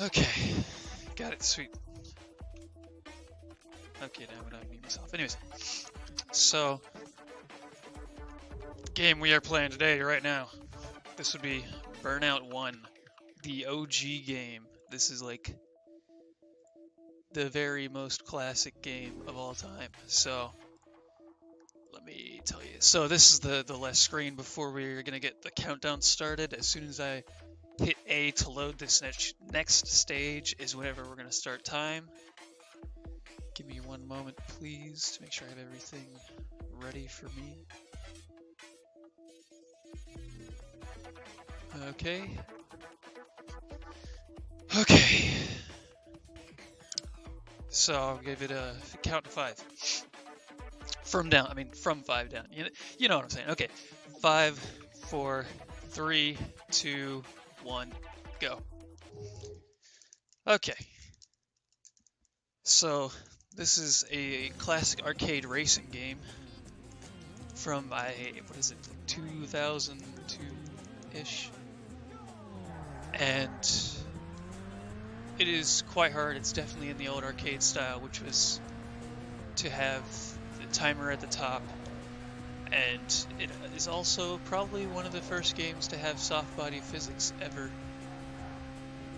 Okay, got it, sweet. Okay, now I'm gonna mute myself. Anyways, so game we are playing today, right now. This would be Burnout 1, the OG game. This is like the very most classic game of all time. So let me tell you. So this is the left screen before we're gonna get the countdown started. As soon as I hit A to load this next stage is whenever we're gonna start time. Give me one moment, please, to make sure I have everything ready for me. Okay. Okay. So I'll give it a count to 5. From 5 down. You know what I'm saying. Okay. 5, 4, 3, 2, 1, go. Okay. So this is a classic arcade racing game from 2002-ish, and it is quite hard. It's definitely in the old arcade style, which was to have the timer at the top, and it is also probably one of the first games to have soft body physics ever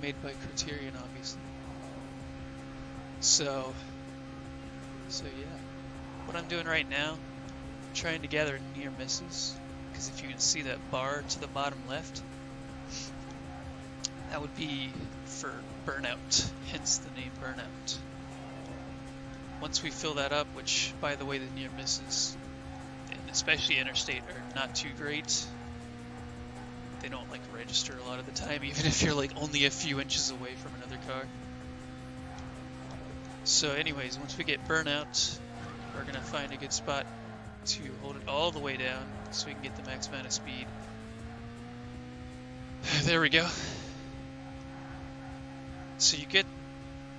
made by Criterion, obviously. So yeah, what I'm doing right now, I'm trying to gather near misses, because if you can see that bar to the bottom left, that would be for Burnout, hence the name Burnout. Once we fill that up, which, by the way, the near misses, and especially interstate, are not too great. They don't like register a lot of the time, even if you're like only a few inches away from another car. So anyways, once we get Burnout, we're gonna find a good spot to hold it all the way down so we can get the max amount of speed. There we go. So you get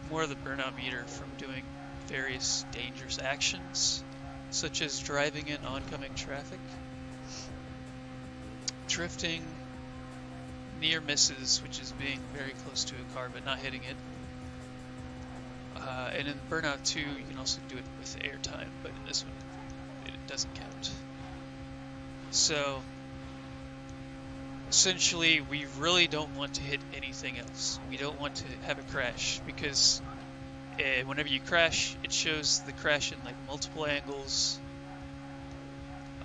more of the Burnout meter from doing various dangerous actions, such as driving in oncoming traffic, drifting, near misses, which is being very close to a car but not hitting it. And in Burnout 2, you can also do it with airtime, but in this one, it doesn't count. So, essentially, we really don't want to hit anything else. We don't want to have a crash, because whenever you crash, it shows the crash in like multiple angles,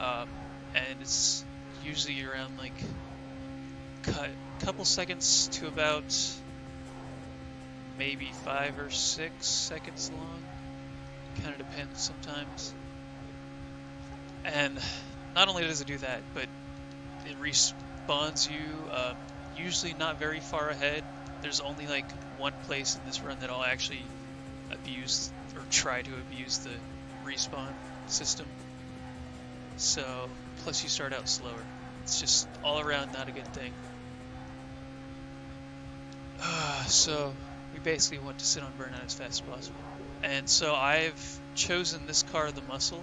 and it's usually around like a couple seconds to about maybe 5 or 6 seconds long. Kind of depends sometimes. And not only does it do that, but it respawns you, usually not very far ahead. There's only like one place in this run that I'll actually abuse or try to abuse the respawn system. So, plus you start out slower. It's just all around not a good thing. So we basically want to sit on Burnout as fast as possible. And so I've chosen this car, the Muscle.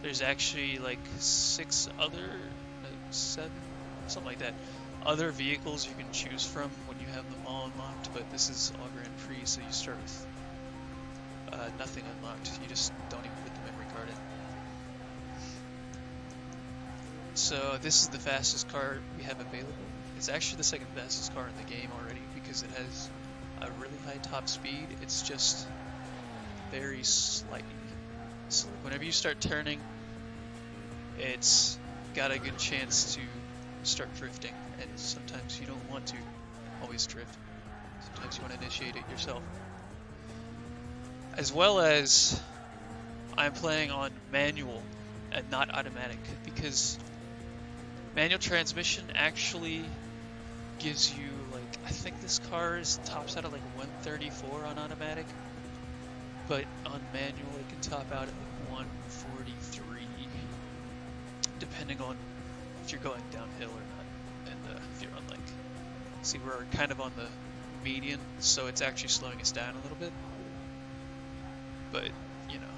There's actually like 7, something like that, other vehicles you can choose from when you have them all unlocked, but this is all Grand Prix, so you start with nothing unlocked. You just don't even put the memory card in. So this is the fastest car we have available. It's actually the second fastest car in the game already, because it has a really high top speed. It's just very slightly. So whenever you start turning, it's got a good chance to start drifting, and sometimes you don't want to always drift. Sometimes you want to initiate it yourself. As well as, I'm playing on manual and not automatic, because manual transmission actually gives you like, I think this car tops out at like 134 on automatic, but on manual it can top out at like 143, depending on if you're going downhill or not. And if you're on like, see, we're kind of on the median, so it's actually slowing us down a little bit. But you know,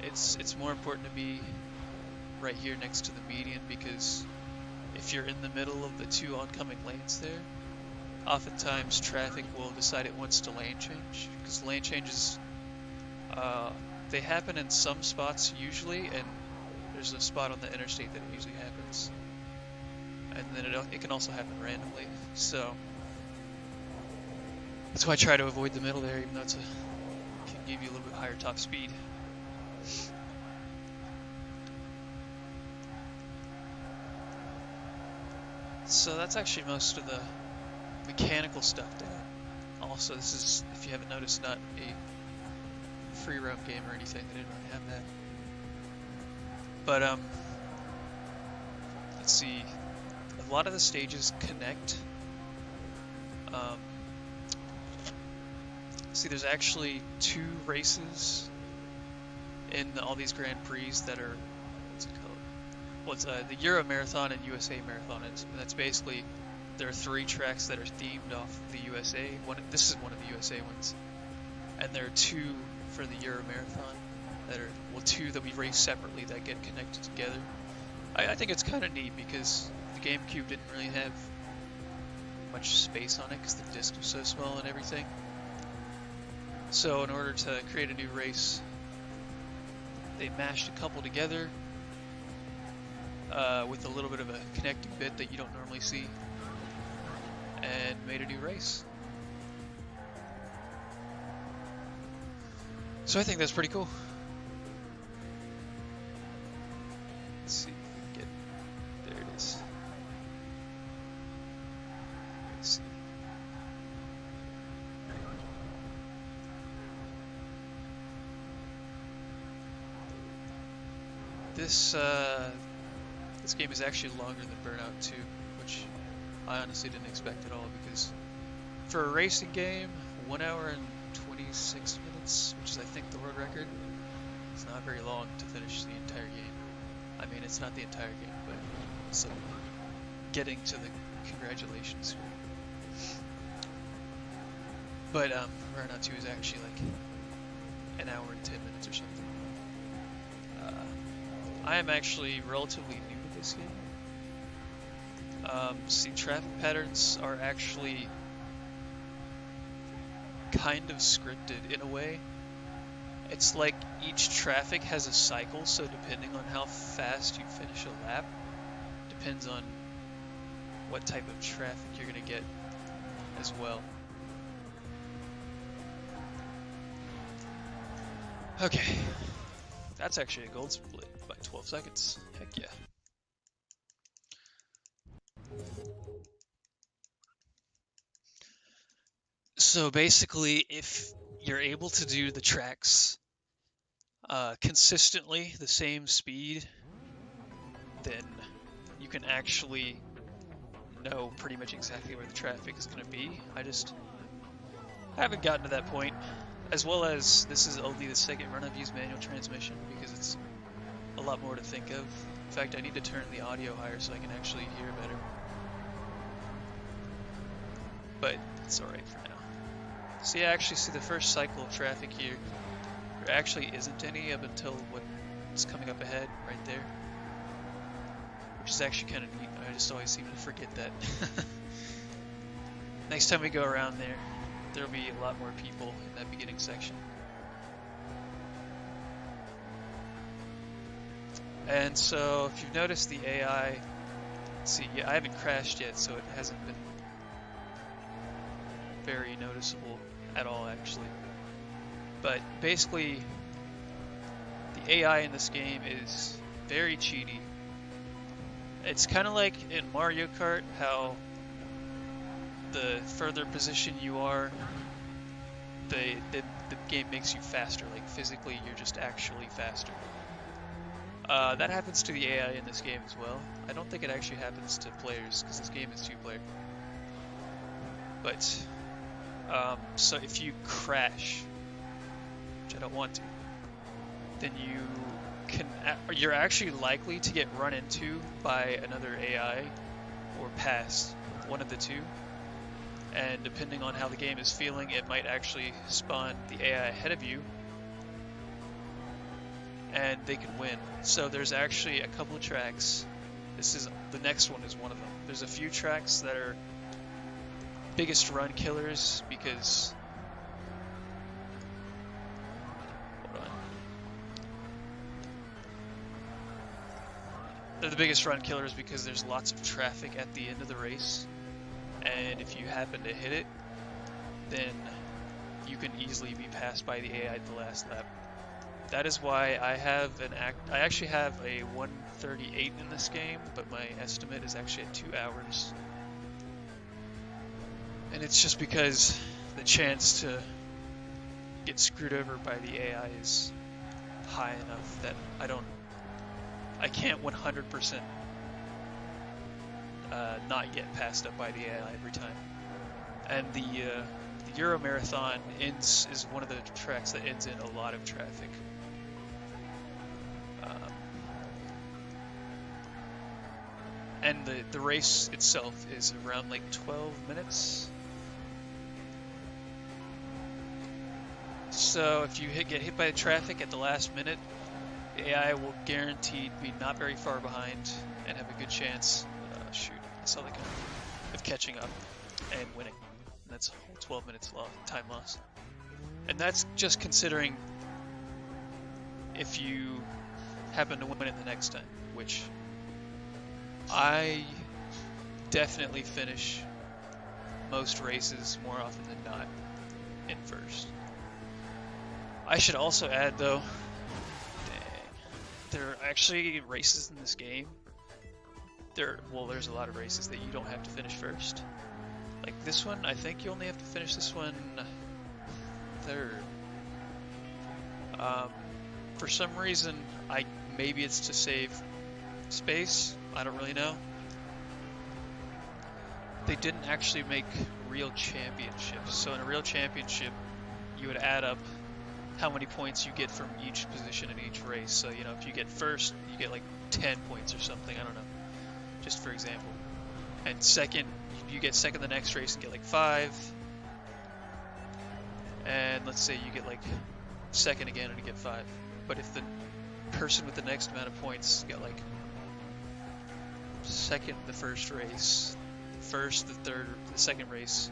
it's more important to be right here next to the median, because if you're in the middle of the two oncoming lanes there, oftentimes traffic will decide it wants to lane change, because lane changes, they happen in some spots usually, and there's a spot on the interstate that it usually happens. And then it can also happen randomly, so that's why I try to avoid the middle there, even though can give you a little bit higher top speed. So that's actually most of the mechanical stuff there. Also, this is, if you haven't noticed, not a free roam game or anything. They didn't really have that. But let's see. A lot of the stages connect. See, there's actually 2 races in all these Grand Prix that are, what's it called? Well, it's the Euro Marathon and USA Marathon. And that's basically, there are 3 tracks that are themed off the USA. This is one of the USA ones. And there are 2 for the Euro Marathon that are, well, 2 that we race separately that get connected together. I think it's kind of neat because the GameCube didn't really have much space on it because the disc was so small and everything. So in order to create a new race, they mashed a couple together with a little bit of a connecting bit that you don't normally see, and made a new race. So I think that's pretty cool. Let's see if we can get, there it is. Let's see. This game is actually longer than Burnout 2, which I honestly didn't expect at all, because for a racing game, 1 hour and 26 minutes, which is I think the world record, it's not very long to finish the entire game. I mean, it's not the entire game, but it's like getting to the congratulations screen. But Burnout 2 is actually like an hour and 10 minutes or something. I am actually relatively new to this game. See, traffic patterns are actually kind of scripted in a way. It's like each traffic has a cycle, so depending on how fast you finish a lap, depends on what type of traffic you're going to get as well. Okay, that's actually a gold split by 12 seconds. Heck yeah. So basically, if you're able to do the tracks consistently, the same speed, then you can actually know pretty much exactly where the traffic is going to be. I haven't gotten to that point. As well as, this is only the second run I've used manual transmission, because it's a lot more to think of. In fact, I need to turn the audio higher so I can actually hear better. But it's alright for now. So yeah, actually see the first cycle of traffic here. There actually isn't any up until what's coming up ahead, right there. Which is actually kind of neat. I just always seem to forget that. Next time we go around there, there'll be a lot more people in that beginning section. And so, if you've noticed the AI, see, yeah, I haven't crashed yet, so it hasn't been very noticeable at all, actually. But basically, the AI in this game is very cheaty. It's kind of like in Mario Kart, how the further position you are, the game makes you faster. Like physically, you're just actually faster. That happens to the AI in this game as well. I don't think it actually happens to players, because this game is 2-player. But so if you crash, which I don't want to, then you're actually likely to get run into by another AI or pass, one of the two. And depending on how the game is feeling, it might actually spawn the AI ahead of you. and they can win. So there's actually a couple of tracks. The next one is one of them. There's a few tracks that are biggest run killers because, hold on. They're the biggest run killers because there's lots of traffic at the end of the race, and if you happen to hit it, then you can easily be passed by the AI at the last lap. That is why I actually have a 1:38 in this game, but my estimate is actually at 2 hours. And it's just because the chance to get screwed over by the AI is high enough that I can't 100% not get passed up by the AI every time. And the Euro Marathon is one of the tracks that ends in a lot of traffic. And the race itself is around like 12 minutes. So if you get hit by the traffic at the last minute, the AI will guaranteed be not very far behind and have a good chance, of catching up and winning. And that's a whole 12 minutes time loss. And that's just considering if you happen to win it the next time, which I definitely finish most races more often than not in first. I should also add though, there are actually races in this game. There's a lot of races that you don't have to finish first. Like this one, I think you only have to finish this one third. For some reason, maybe it's to save space. I don't really know. They didn't actually make real championships. So in a real championship, you would add up how many points you get from each position in each race. So, you know, if you get first, you get like 10 points or something, I don't know, just for example. And second, you get second the next race and get like 5. And let's say you get like second again and you get 5. But if the person with the next amount of points get like second the first race, first the third, the second race,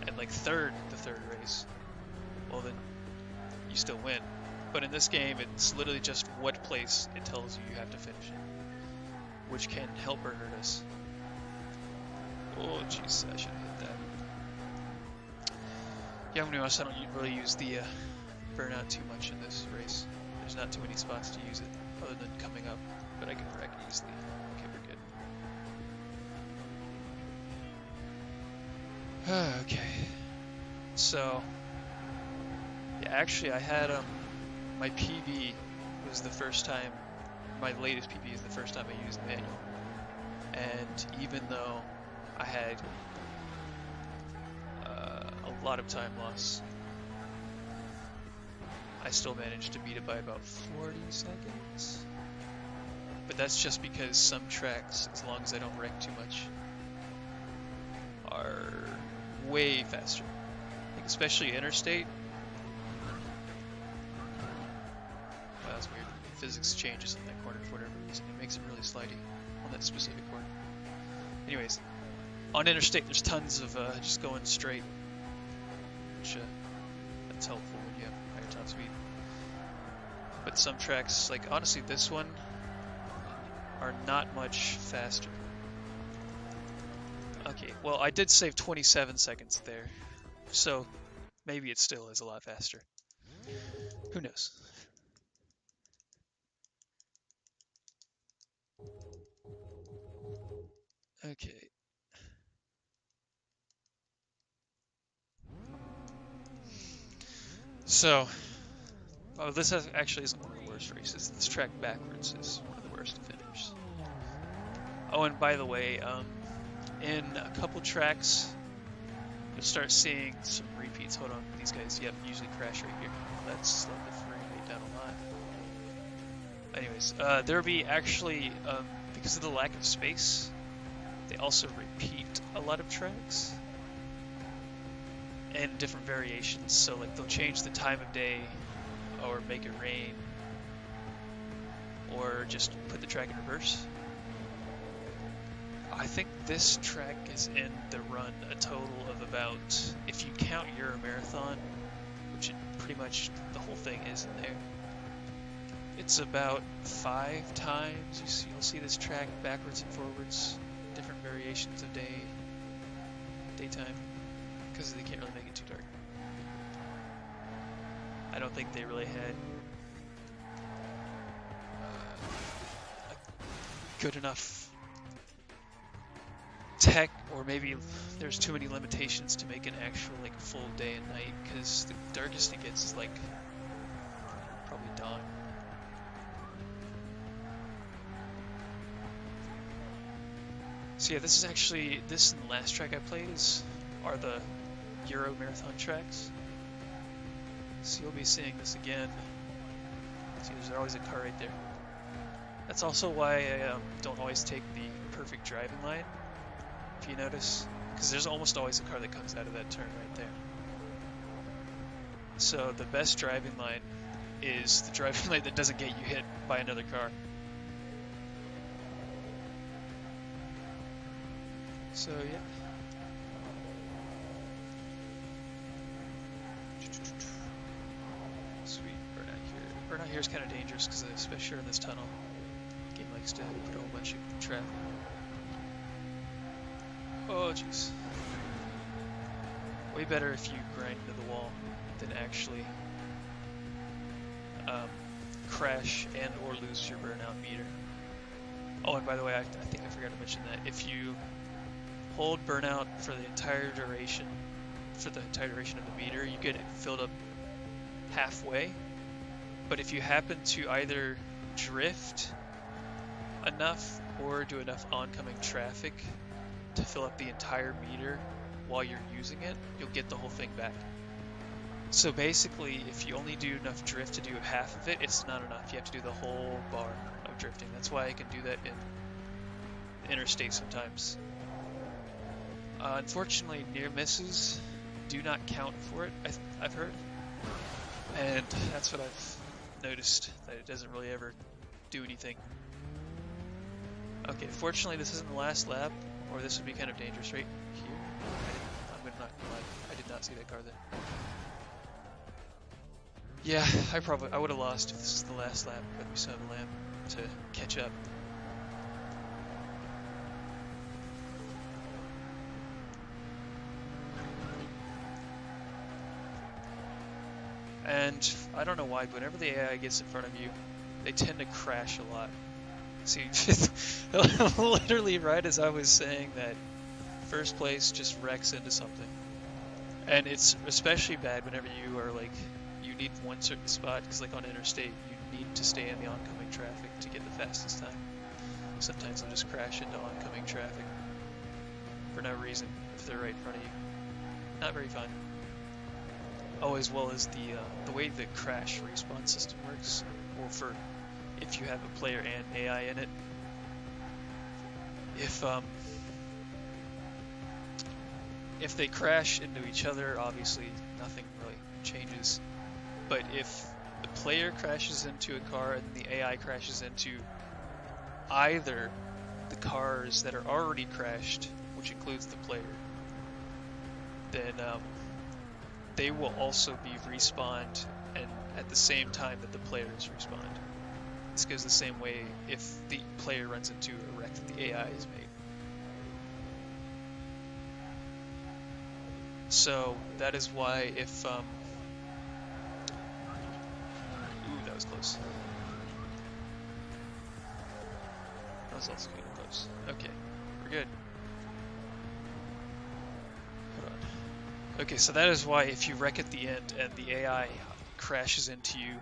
and like third the third race, well then you still win. But in this game, it's literally just what place it tells you have to finish in, which can help or hurt us. Oh jeez, I should have hit that. Yeah, I'm gonna be honest, I don't really use the Burnout too much in this race. There's not too many spots to use it, other than coming up, but I can wreck easily. Okay, we're good. Okay, so yeah, actually I had my PB was the first time, my latest PB is the first time I used manual, and even though I had a lot of time loss, I still managed to beat it by about 40 seconds. But that's just because some tracks, as long as I don't wreck too much, are way faster. Like especially interstate. Wow, that's weird. Physics changes in that corner for whatever reason. It makes it really slidey on that specific corner. Anyways, on interstate there's tons of just going straight, which that's helpful when you have higher top speed. But some tracks, like honestly this one, are not much faster. Okay, well I did save 27 seconds there, so maybe it still is a lot faster. Who knows? Okay. So, this actually isn't one of the worst races. This track backwards is one of the worst to finish. Oh, and by the way, in a couple tracks, you'll start seeing some repeats. Hold on, these guys, usually crash right here. That's slowed the frame rate down a lot. Anyways, there'll be actually, because of the lack of space, they also repeat a lot of tracks and different variations. So like they'll change the time of day or make it rain or just put the track in reverse. I think this track is in the run a total of about, if you count Euro Marathon, which pretty much the whole thing is in there, it's about 5 times. You'll see this track backwards and forwards, different variations of daytime, because they can't really make it too dark. I don't think they really had a good enough tech, or maybe there's too many limitations to make an actual like full day and night, because the darkest it gets is like probably dawn. So yeah, this and the last track I played are the Euro Marathon tracks. So you'll be seeing this again. See, there's always a car right there. That's also why I don't always take the perfect driving line, if you notice, because there's almost always a car that comes out of that turn right there. So the best driving line is the driving line that doesn't get you hit by another car. So yeah. Sweet, burnout here is kind of dangerous because especially in this tunnel, the game likes to put a whole bunch of traffic. Oh jeez. Way better if you grind into the wall than actually crash and or lose your burnout meter. Oh, and by the way, I think I forgot to mention that if you hold burnout for the entire duration of the meter, you get it filled up halfway. But if you happen to either drift enough or do enough oncoming traffic to fill up the entire meter while you're using it, you'll get the whole thing back. So basically, if you only do enough drift to do half of it, it's not enough. You have to do the whole bar of drifting. That's why I can do that in interstate sometimes. Unfortunately, near misses do not count for it, I've heard. And that's what I've noticed, that it doesn't really ever do anything. Okay, fortunately this isn't the last lap, or this would be kind of dangerous right here. I'm not gonna lie, I did not see that car there. Yeah, I would have lost if this is the last lap, but we still have a lap to catch up. And I don't know why, but whenever the AI gets in front of you, they tend to crash a lot. See, literally right as I was saying that, first place just wrecks into something. And it's especially bad whenever you are like, you need one certain spot, because like on interstate, you need to stay in the oncoming traffic to get the fastest time. Sometimes they'll just crash into oncoming traffic for no reason if they're right in front of you. Not very fun. Oh, as well as the way the crash respawn system works, or for if you have a player and AI in it. If they crash into each other, obviously nothing really changes. But if the player crashes into a car and the AI crashes into either the cars that are already crashed, which includes the player, then they will also be respawned, and at the same time that the player is respawned. This goes the same way if the player runs into a wreck that the AI has made. So that is why if ooh, that was close. That was also getting close. Okay, we're good. Hold on. Okay, so that is why if you wreck at the end and the AI crashes into you,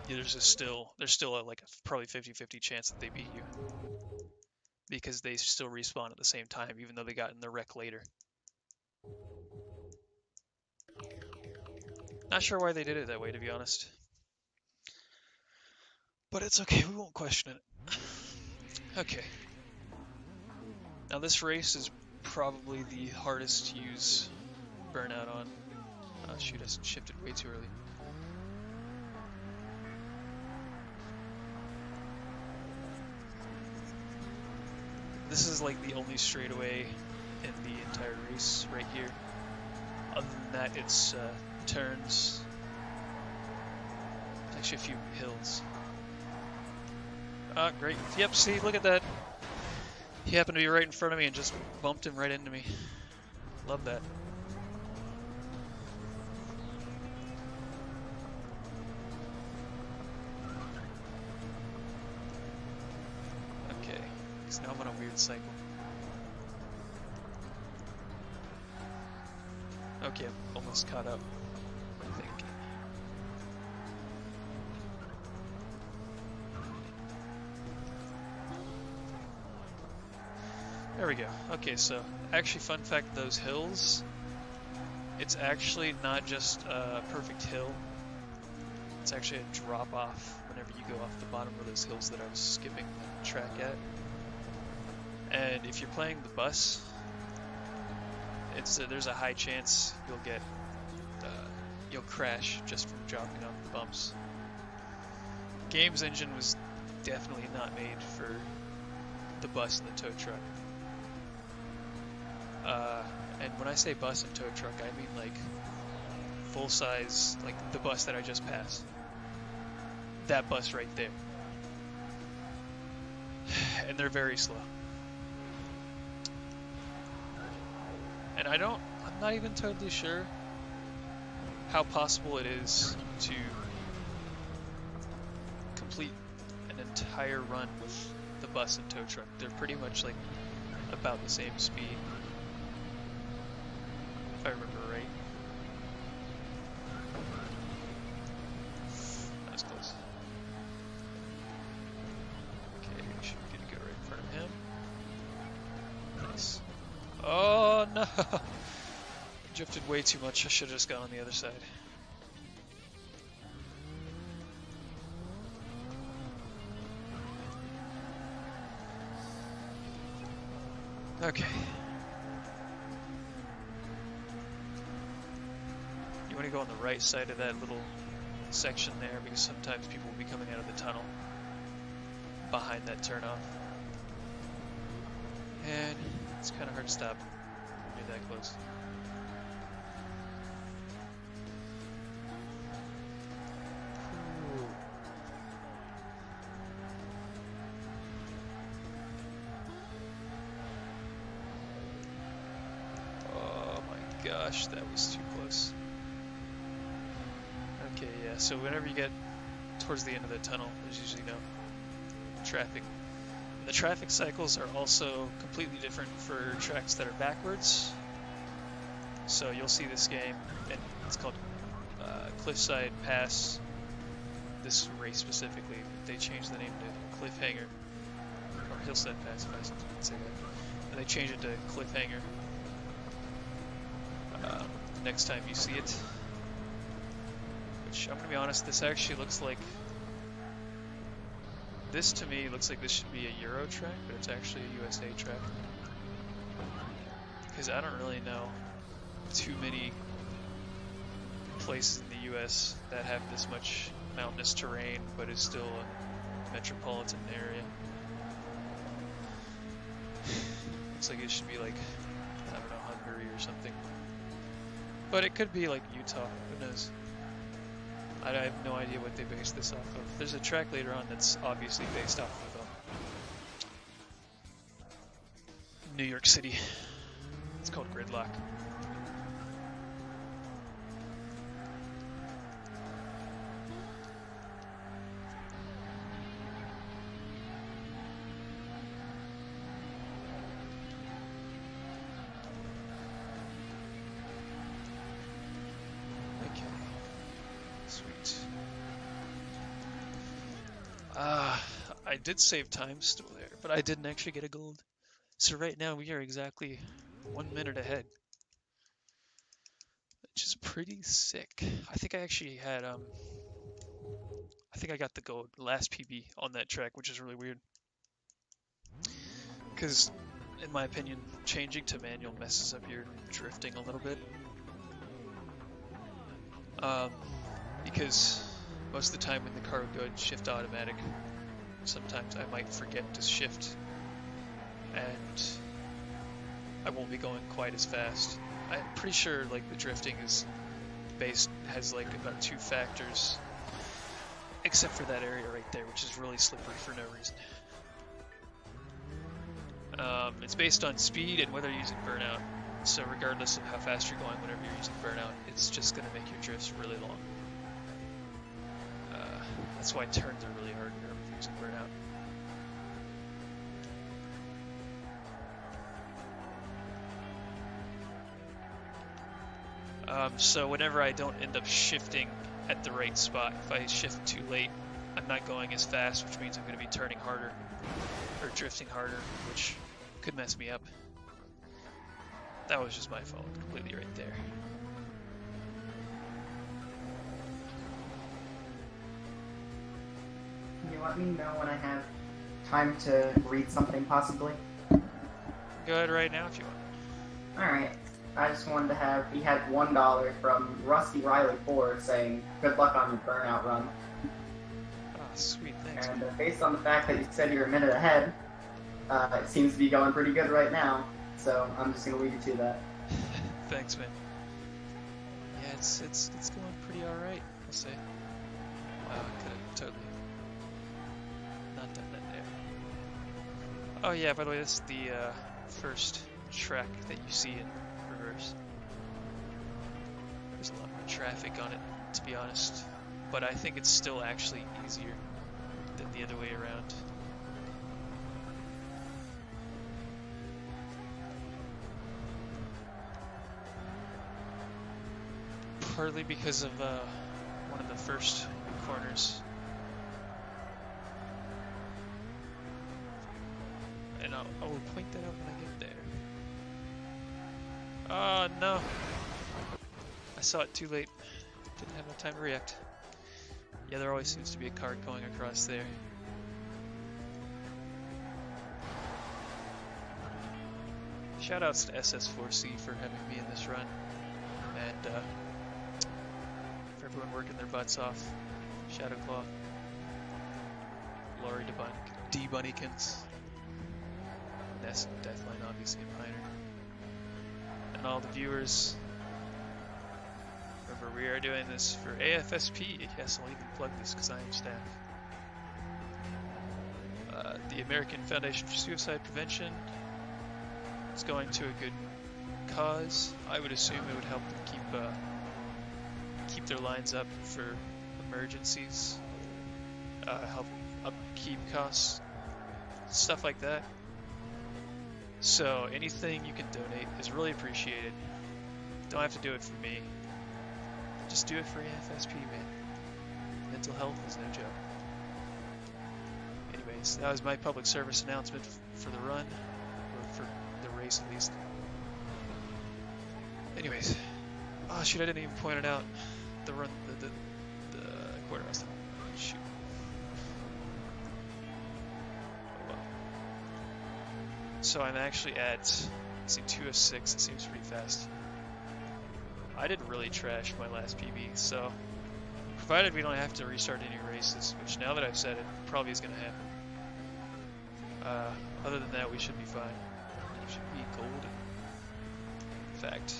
there's still like a probably 50-50 chance that they beat you, because they still respawn at the same time even though they got in the wreck later. Not sure why they did it that way, to be honest, but it's okay, we won't question it. Okay, now this race is probably the hardest to use Burnout on. Oh shoot, I shifted way too early. This is like the only straightaway in the entire race right here. Other than that, it's turns. Actually, a few hills. Ah, great. Yep, see, look at that. He happened to be right in front of me and just bumped him right into me. Love that. Okay, so now I'm on a weird cycle. Okay, I'm almost caught up, I think. There we go. Okay, so actually, fun fact, those hills, it's actually not just a perfect hill, it's actually a drop off whenever you go off the bottom of those hills that I was skipping the track at. And if you're playing the bus, there's a high chance you'll crash just from dropping off the bumps. Game's engine was definitely not made for the bus and the tow truck. And when I say bus and tow truck, I mean like full size, like the bus that I just passed. That bus right there. And they're very slow. And I'm not even totally sure how possible it is to complete an entire run with the bus and tow truck. They're pretty much like about the same speed, if I remember right. That was close. Okay, we should be good to go right in front of him. Nice. Oh no! I drifted way too much. I should have just gone on the other side. Okay. You want to go on the right side of that little section there, because sometimes people will be coming out of the tunnel behind that turnoff. And it's kind of hard to stop when you're that close. Oh my gosh, that was too close. Okay, yeah, so whenever you get towards the end of the tunnel, there's usually no traffic. The traffic cycles are also completely different for tracks that are backwards. So you'll see this game, and it's called Cliffside Pass. This race specifically, they changed the name to Cliffhanger, or Hillside Pass, if I can say that. And they changed it to Cliffhanger next time you see it. Which, I'm gonna be honest, this actually looks like... This, to me, looks like this should be a Euro track, but it's actually a USA track. Because I don't really know too many places in the US that have this much mountainous terrain, but is still a metropolitan area. Looks like it should be like, I don't know, Hungary or something. But it could be like Utah, who knows? I have no idea what they based this off of. There's a track later on that's obviously based off of New York City. It's called Gridlock. I did save time still there, but I didn't actually get a gold. So right now we are exactly 1 minute ahead, which is pretty sick. I think I actually had, I think I got the gold last PB on that track, which is really weird. Because, in my opinion, changing to manual messes up your drifting a little bit. Because most of the time when the car would go shift automatic, sometimes I might forget to shift and I won't be going quite as fast. I'm pretty sure like the drifting has like about 2 factors, except for that area right there, which is really slippery for no reason. It's based on speed and whether you're using Burnout. So regardless of how fast you're going, whenever you're using Burnout, it's just going to make your drifts really long. That's why turns are really hard whenever you're using Burnout. So whenever I don't end up shifting at the right spot, if I shift too late, I'm not going as fast, which means I'm going to be turning harder, or drifting harder, which could mess me up. That was just my fault, completely right there. Can you let me know when I have time to read something, possibly? Go ahead right now if you want. Alright. I just wanted to have... He had $1 from Rusty Riley 4 saying, good luck on your Burnout run. Oh, sweet, thanks. And based on the fact that you said you're a minute ahead, it seems to be going pretty good right now. So I'm just going to leave you to that. Thanks, man. Yeah, it's going pretty alright, I'll say. Wow, I could have totally not done that there. Oh yeah, by the way, this is the first track that you see in reverse. There's a lot more traffic on it, to be honest. But I think it's still actually easier than the other way around. Partly because of one of the first corners. And I will point that out when I get there. Oh no! I saw it too late. Didn't have enough time to react. Yeah, there always seems to be a car going across there. Shoutouts to SS4C for having me in this run. And for everyone working their butts off. Shadowclaw. Laurie D. Bunnykins. Ness and Deathline, obviously, and Piner. And all the viewers. Remember, we are doing this for AFSP. Yes, I'll even plug this because I am staff. The American Foundation for Suicide Prevention is going to a good cause. I would assume it would help them keep their lines up for emergencies, help upkeep costs, stuff like that. So anything you can donate is really appreciated. Don't have to do it for me. Just do it for AFSP, man. Mental health is no joke. Anyways, that was my public service announcement for the run, or for the race at least. Anyways, oh shoot, I didn't even point it out. The run, the quarter last time. Shoot. Oh well. So I'm actually at, let's see, 2:06. It seems pretty fast. I didn't really trash my last PB, so provided we don't have to restart any races, which now that I've said it, probably is going to happen. Other than that, we should be fine. We should be golden. In fact.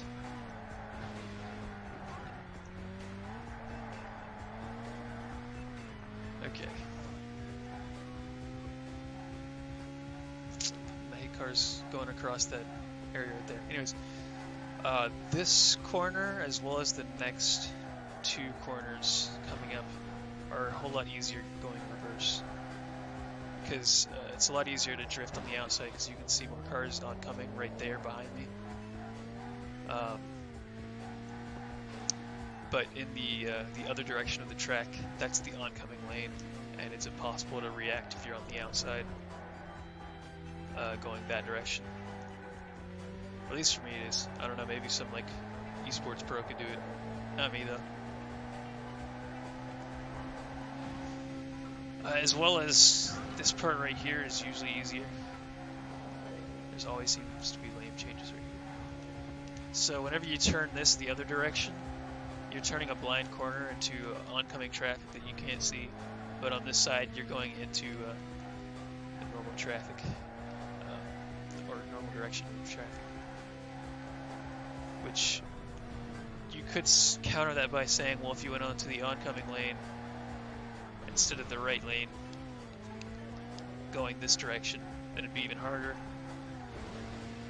Okay. The hate car's going across that area right there. Anyways, this corner as well as the next 2 corners coming up are a whole lot easier going reverse. Because it's a lot easier to drift on the outside because you can see more cars oncoming right there behind me. But in the other direction of the track, that's the oncoming lane, and it's impossible to react if you're on the outside going that direction. At least for me it is. I don't know, maybe some like esports pro could do it. Not me though. As well as this part right here is usually easier. There's always seems to be lane changes right here. So whenever you turn this the other direction, you're turning a blind corner into oncoming traffic that you can't see. But on this side, you're going into the normal traffic. normal direction of traffic. Which you could counter that by saying, well, if you went onto the oncoming lane instead of the right lane going this direction, then it'd be even harder.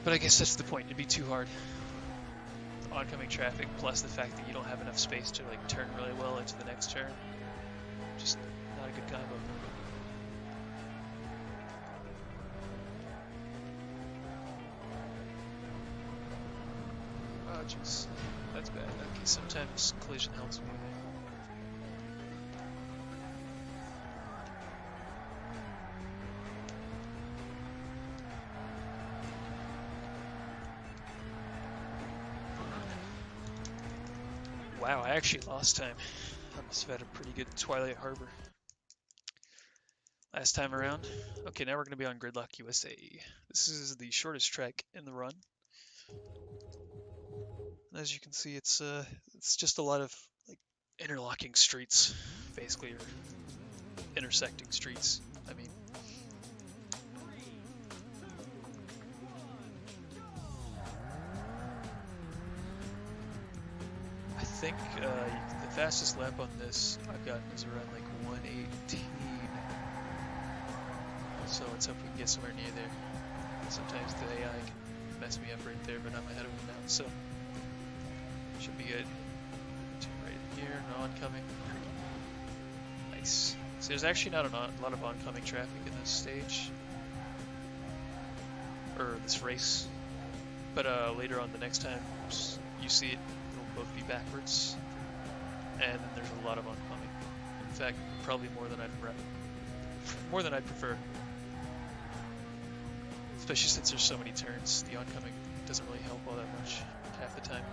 But I guess that's the point, it'd be too hard. Oncoming traffic plus the fact that you don't have enough space to like turn really well into the next turn. Just not a good combo. Oh jeez, that's bad. Okay, sometimes collision helps me. Wow, I actually lost time. I must have had a pretty good Twilight Harbor last time around. Okay, now we're going to be on Gridlock USA. This is the shortest track in the run. And as you can see, it's just a lot of like interlocking streets, basically, or intersecting streets. I mean, I think the fastest lap on this I've gotten is around like 118. So let's hope we can get somewhere near there. Sometimes the AI can mess me up right there, but I'm ahead of him now, so should be good. Right in here, no oncoming. Nice. So there's actually not a lot of oncoming traffic in this stage, or this race, but later on the next time you see it, it'll both be backwards, and then there's a lot of oncoming. In fact, probably more than I'd prefer. Especially since there's so many turns, the oncoming doesn't really help all that much half the time.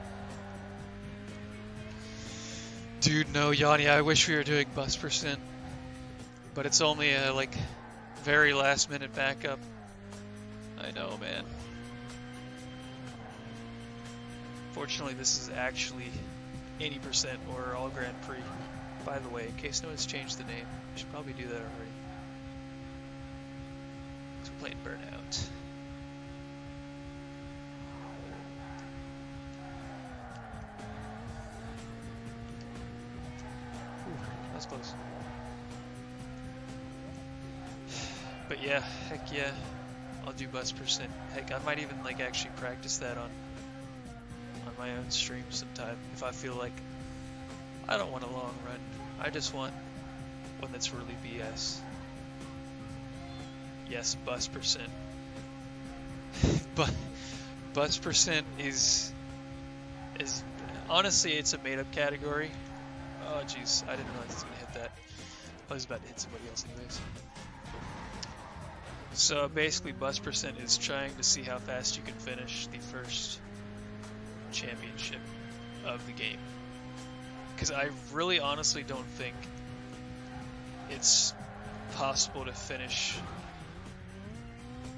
Dude, no, Yanni, I wish we were doing bus percent, but it's only a like very last minute backup. I know, man. Fortunately, this is actually 80% or all Grand Prix. By the way, in case no one's changed the name, I should probably do that already. So we're playing Burnout. That's close. But yeah, heck yeah, I'll do bus percent. Heck, I might even like actually practice that on my own stream sometime if I feel like I don't want a long run. I just want one that's really BS. Yes, bus percent. But bus percent is honestly, it's a made-up category. Oh jeez, I didn't realize I was gonna hit that. I was about to hit somebody else anyways. So basically, bus percent is trying to see how fast you can finish the first championship of the game. Because I really honestly don't think it's possible to finish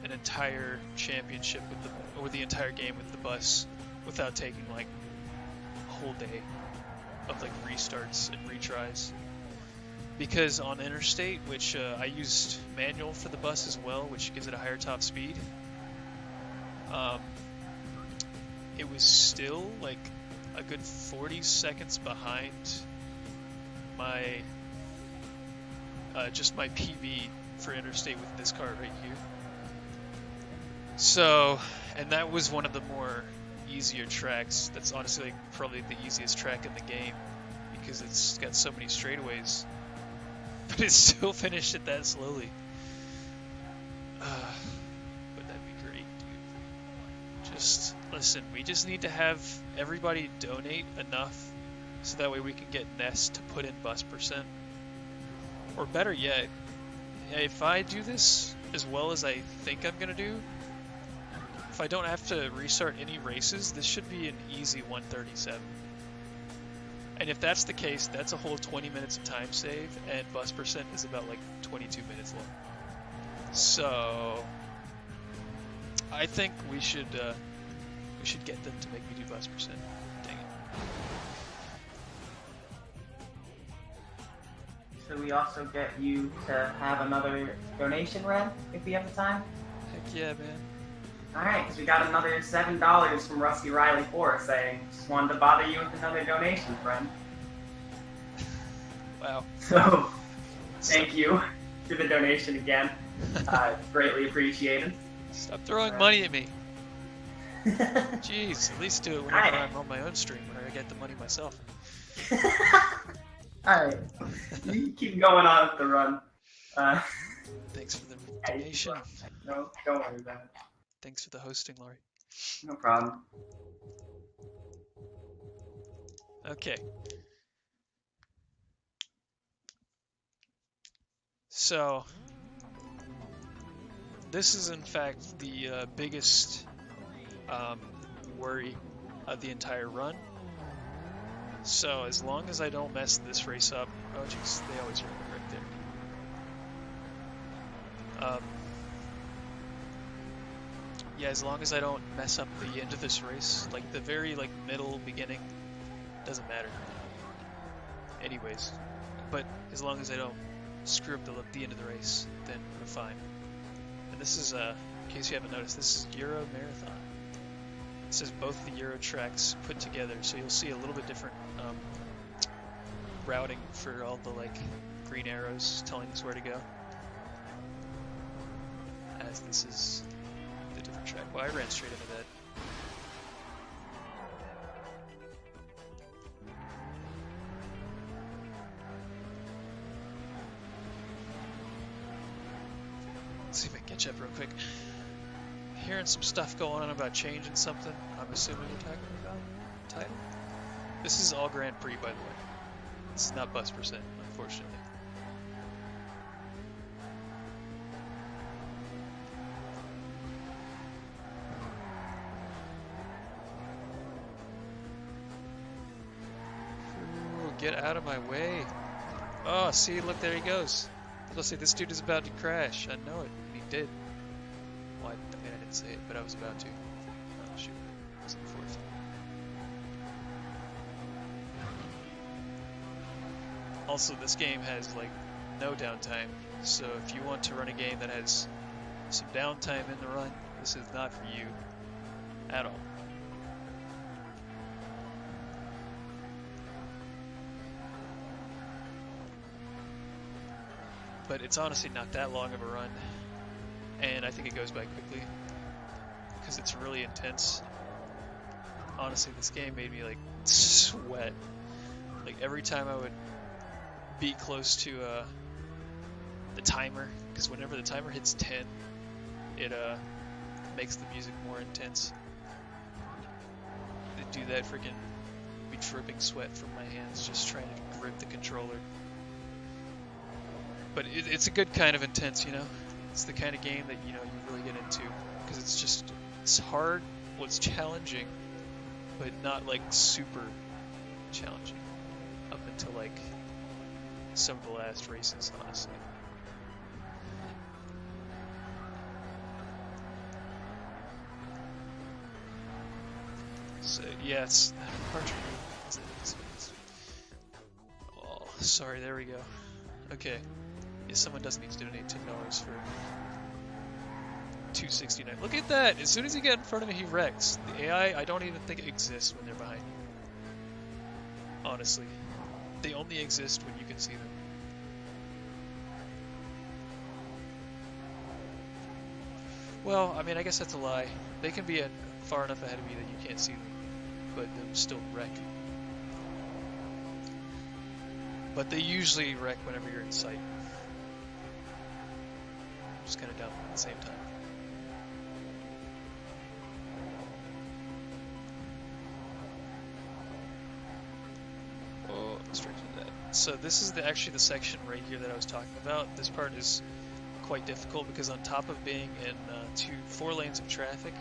an entire championship with the entire game with the bus without taking like a whole day of like restarts and retries. Because on interstate, which I used manual for the bus as well, which gives it a higher top speed, it was still like a good 40 seconds behind my just my PB for interstate with this car right here. So, and that was one of the more easier tracks. That's honestly like probably the easiest track in the game because it's got so many straightaways, but it still finished it that slowly. But that'd be great, dude. Just listen, we just need to have everybody donate enough so that way we can get Nest to put in bus percent. Or better yet, if I do this as well as I think I'm gonna do, if I don't have to restart any races, this should be an easy 137. And if that's the case, that's a whole 20 minutes of time save, and bus percent is about like 22 minutes long. So I think we should get them to make me do bus percent. Dang it. Should we also get you to have another donation run if we have the time? Heck yeah, man. Alright, so we got another $7 from Rusty Riley 4 saying, just wanted to bother you with another donation, friend. Wow. So, thank you for the donation again. Greatly appreciated. Stop throwing money at me. Jeez, at least do it whenever I'm on my own stream, when I get the money myself. Alright, you keep going on with the run. Thanks for the donation. No, don't worry about it. Thanks for the hosting, Laurie. No problem. Okay. So, this is in fact the biggest worry of the entire run. So as long as I don't mess this race up, oh jeez, they always run it right there. Yeah, as long as I don't mess up the end of this race, like the very middle, beginning, doesn't matter. Anyways, but as long as I don't screw up the end of the race, then we're fine. And this is, in case you haven't noticed, this is Euro Marathon. It says both the Euro tracks put together, so you'll see a little bit different routing for all the green arrows telling us where to go. As this is the different track. Well, I ran straight into that. Let's see if I can catch up real quick. Hearing some stuff going on about changing something. I'm assuming you're talking about title. This is all Grand Prix, by the way. This is not bus percent, unfortunately. Ooh, get out of my way. Oh, see, look, there he goes. Let's say this dude is about to crash. I know it. He did. Well, I mean, I didn't say it, but I was about to. Oh, shoot. I was in fourth. Also, this game has, no downtime. So if you want to run a game that has some downtime in the run, this is not for you at all. But it's honestly not that long of a run, and I think it goes by quickly because it's really intense. Honestly, this game made me sweat. Every time I would be close to the timer, because whenever the timer hits 10, it makes the music more intense. They do that, freaking be dripping sweat from my hands just trying to grip the controller. But it's a good kind of intense, you know? It's the kind of game that, you really get into. Because it's hard, well, it's challenging, but not, super challenging. Up until, some of the last races, honestly. So, yeah, it's hard to read. Oh, sorry, there we go. Okay. Yeah, someone does need to donate $10 for 269. Look at that! As soon as you get in front of me, he wrecks. The AI, I don't even think it exists when they're behind you. Honestly. They only exist when you can see them. Well, I mean, I guess that's a lie. They can be far enough ahead of me that you can't see them, but they'll still wreck. But they usually wreck whenever you're in sight. Just kind of dumb at the same time. Oh, straight to that. So this is actually the section right here that I was talking about. This part is quite difficult because on top of being in 4 lanes of traffic,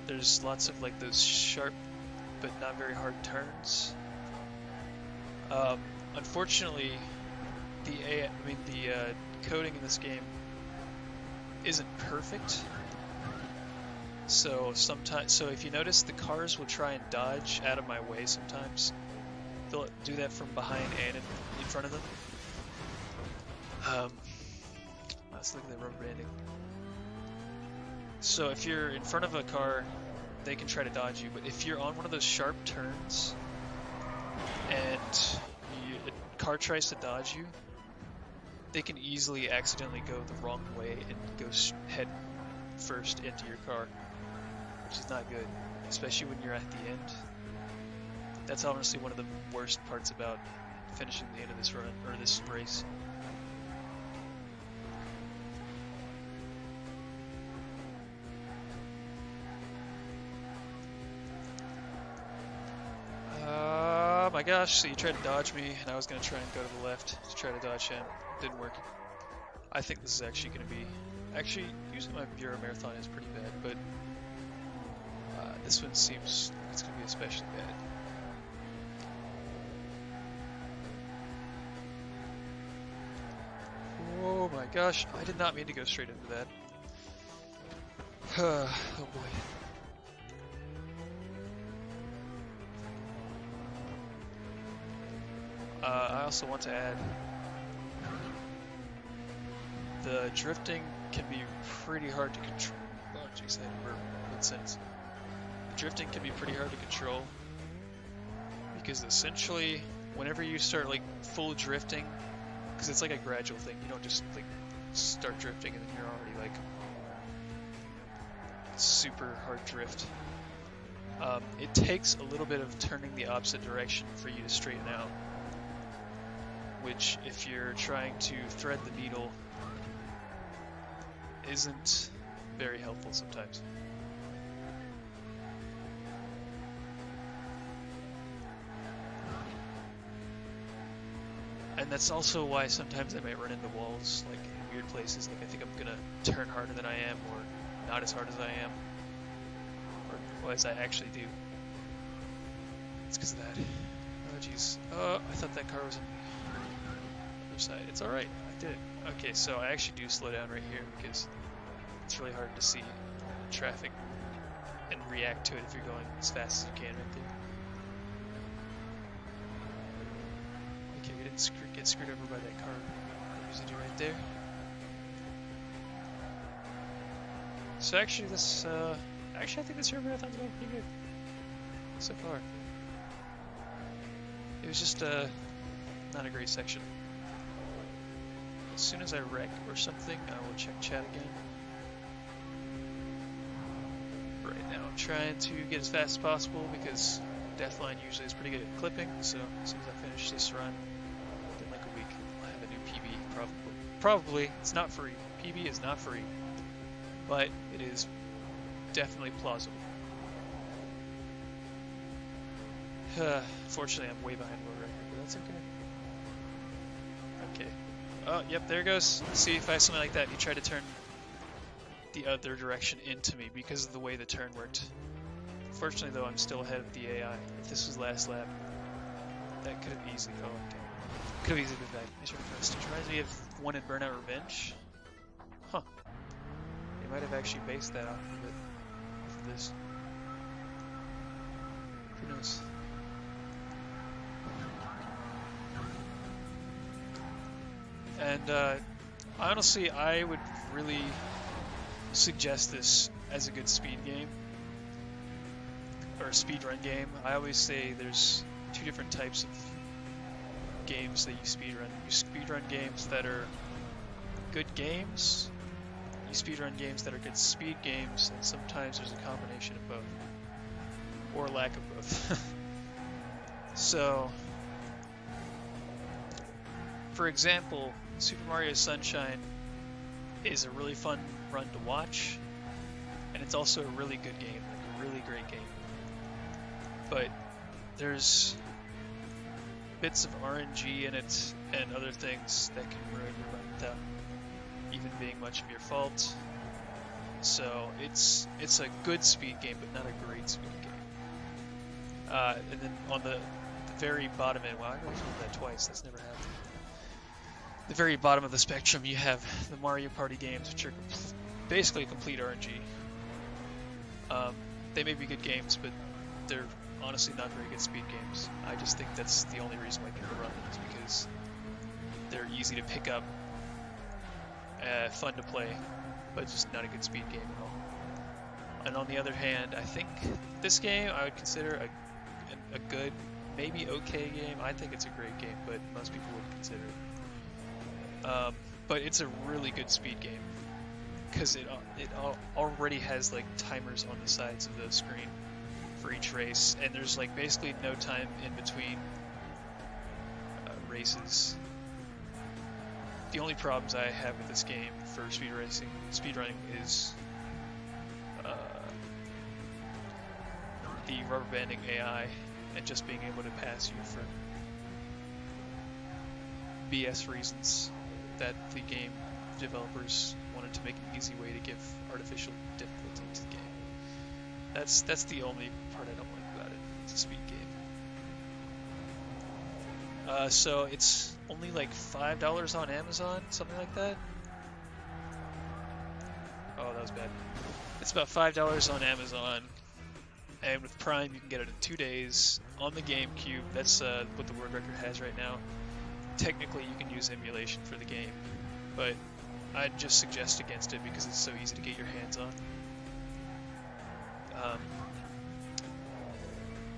there's lots of those sharp but not very hard turns. Unfortunately, the coding in this game isn't perfect. So if you notice, the cars will try and dodge out of my way sometimes. They'll do that from behind and in front of them. Let's look at the rubber banding. So if you're in front of a car, they can try to dodge you, but if you're on one of those sharp turns and a car tries to dodge you, they can easily accidentally go the wrong way and go head first into your car, which is not good, especially when you're at the end. That's honestly one of the worst parts about finishing the end of this run, or this race. Oh my gosh, so you tried to dodge me, and I was going to try and go to the left to try to dodge him. Didn't work. I think this is actually going to be... Actually, usually my Bureau Marathon is pretty bad, but this one seems like it's going to be especially bad. Oh my gosh, I did not mean to go straight into that. Oh boy. I also want to add, the drifting can be pretty hard to control. Oh jeez, that made sense. The drifting can be pretty hard to control because essentially, whenever you start like full drifting, because it's like a gradual thing, you don't just like start drifting and then you're already like super hard drift. It takes a little bit of turning the opposite direction for you to straighten out, which if you're trying to thread the needle isn't very helpful sometimes. And that's also why sometimes I might run into walls, like in weird places, like I think I'm gonna turn harder than I am, or not as hard as I am, or as I actually do. It's because of that. Oh jeez. Oh, I thought that car was on the other side. It's alright, I did it. Okay, so I actually do slow down right here because it's really hard to see traffic and react to it if you're going as fast as you can right there. Okay, we didn't get screwed over by that car usually right there. So actually this, I think this Bureau Marathon's going pretty good so far. It was just not a great section. As soon as I wreck or something, I will check chat again. Right now I'm trying to get as fast as possible because Deathline usually is pretty good at clipping, so as soon as I finish this run, within like a week, I'll have a new PB, probably. Probably, it's not free. PB is not free, but it is definitely plausible. Fortunately, I'm way behind world record, but that's okay. Okay. Oh, yep, there it goes. See, if I have something like that, you try to turn the other direction into me because of the way the turn worked. Fortunately, though, I'm still ahead of the AI. If this was last lap, that could have easily... Oh, okay. Could have easily been back. It reminds me of one in Burnout Revenge. Huh. They might have actually based that off of it. Off of this. Who knows? And honestly, I would really suggest this as a good speed game or a speedrun game. I always say there's two different types of games that you speedrun. You speedrun games that are good games, you speedrun games that are good speed games, and sometimes there's a combination of both or lack of both. So for example, Super Mario Sunshine is a really fun run to watch, and it's also a really good game, like a really great game. But there's bits of RNG in it and other things that can ruin your run without even being much of your fault. So it's a good speed game, but not a great speed game. And then on the very bottom end, wow, I always did that twice, that's never happened. The very bottom of the spectrum, you have the Mario Party games, which are basically complete RNG. They may be good games, but they're honestly not very good speed games. I just think that's the only reason why people run them, is because they're easy to pick up, fun to play, but just not a good speed game at all. And on the other hand, I think this game I would consider a good, maybe okay game. I think it's a great game, but most people wouldn't consider it. But it's a really good speed game because it already has like timers on the sides of the screen for each race, and there's like basically no time in between races. The only problems I have with this game for speedrunning is the rubber banding AI and just being able to pass you for BS reasons that the game developers wanted to make an easy way to give artificial difficulty to the game. That's the only part I don't like about it. It's a speed game. So it's only like $5 on Amazon, something like that. Oh, that was bad. It's about $5 on Amazon, and with Prime you can get it in 2 days on the GameCube. That's what the world record has right now. Technically you can use emulation for the game, but I'd just suggest against it because it's so easy to get your hands on.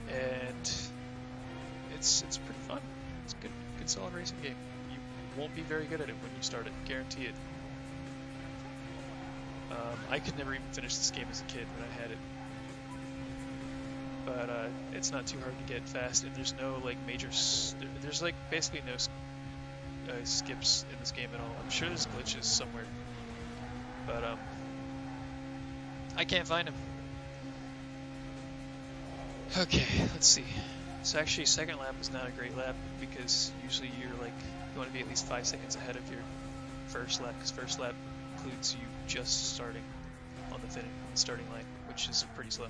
And it's pretty fun. It's a good solid racing game. You won't be very good at it when you start it, guarantee it. I could never even finish this game as a kid when I had it. But it's not too hard to get fast, and there's no like major there's like basically no skips in this game at all. I'm sure there's glitches somewhere, but I can't find them. Okay, let's see. So actually, second lap is not a great lap because usually you want to be at least 5 seconds ahead of your first lap, because first lap includes you just starting on the starting line, which is pretty slow.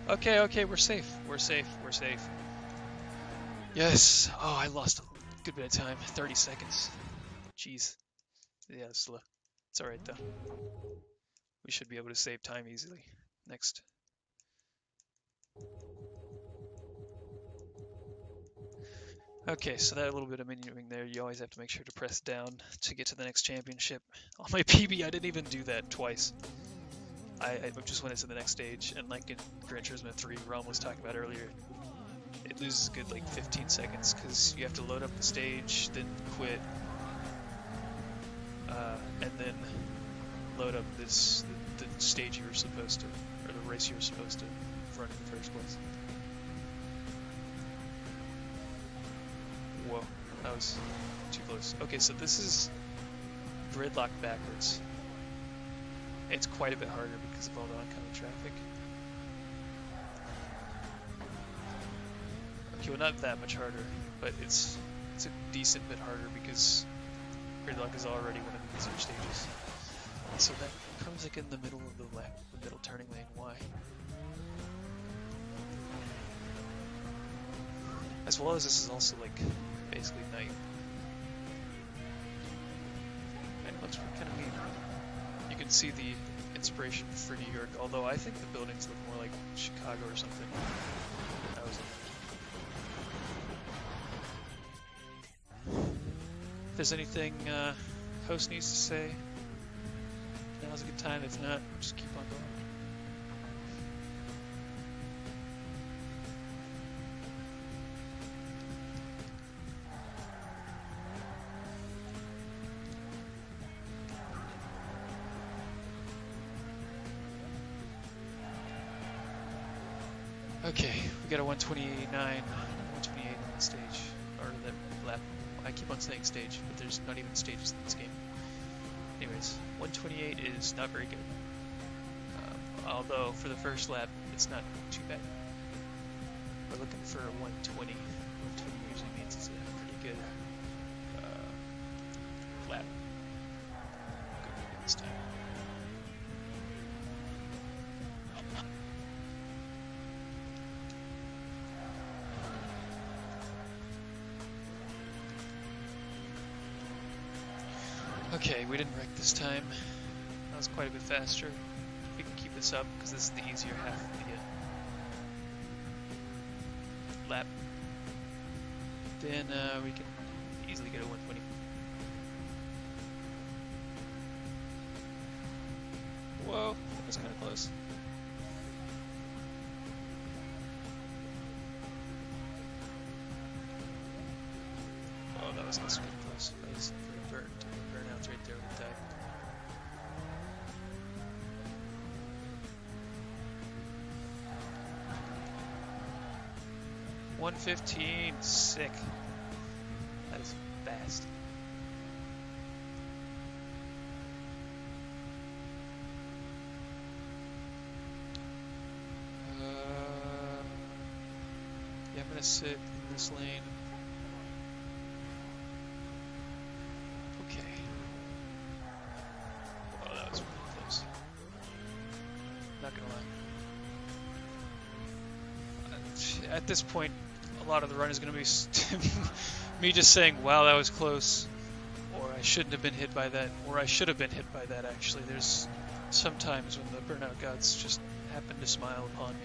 Okay, we're safe. We're safe. Yes. Oh, I lost a good bit of time. 30 seconds. Jeez. Yeah, it's slow. It's alright though. We should be able to save time easily. Next. Okay, so that little bit of menuing there, you always have to make sure to press down to get to the next championship. On my PB, I didn't even do that twice. I just went into the next stage, and like in Gran Turismo 3, Ron was talking about earlier, it loses a good like 15 seconds because you have to load up the stage, then quit, and then load up the stage you were supposed to, or the race you were supposed to run in the first place. Whoa, that was too close. Okay, so this is gridlock backwards. It's quite a bit harder because of all the oncoming traffic. Okay, well not that much harder, but it's a decent bit harder because gridlock is already one of the easier stages. So that comes like in the middle of the middle turning lane. Why? As well as this is also like basically night. And it looks kind of neat. You can see the inspiration for New York, although I think the buildings look more like Chicago or something. If there's anything host needs to say, now's a good time. If not, just keep on going. Okay, we got a 129, 128 on the stage, or the lap. I keep on saying stage, but there's not even stages in this game. Anyways, 128 is not very good. Although for the first lap, it's not too bad. We're looking for a 120. 120 usually means it's a pretty good lap. Go pretty good this time. Okay, we didn't wreck this time. That was quite a bit faster. We can keep this up because this is the easier half of the lap. Then we can easily get a 120. Whoa, that was kind of close. 115. Sick. That is fast. Yeah, I'm gonna sit in this lane. Okay. Oh, that was really close. Not gonna lie. At this point, a lot of the run is gonna be me just saying, "Wow, that was close," or "I shouldn't have been hit by that," or "I should have been hit by that." Actually, there's sometimes when the burnout gods just happen to smile upon me.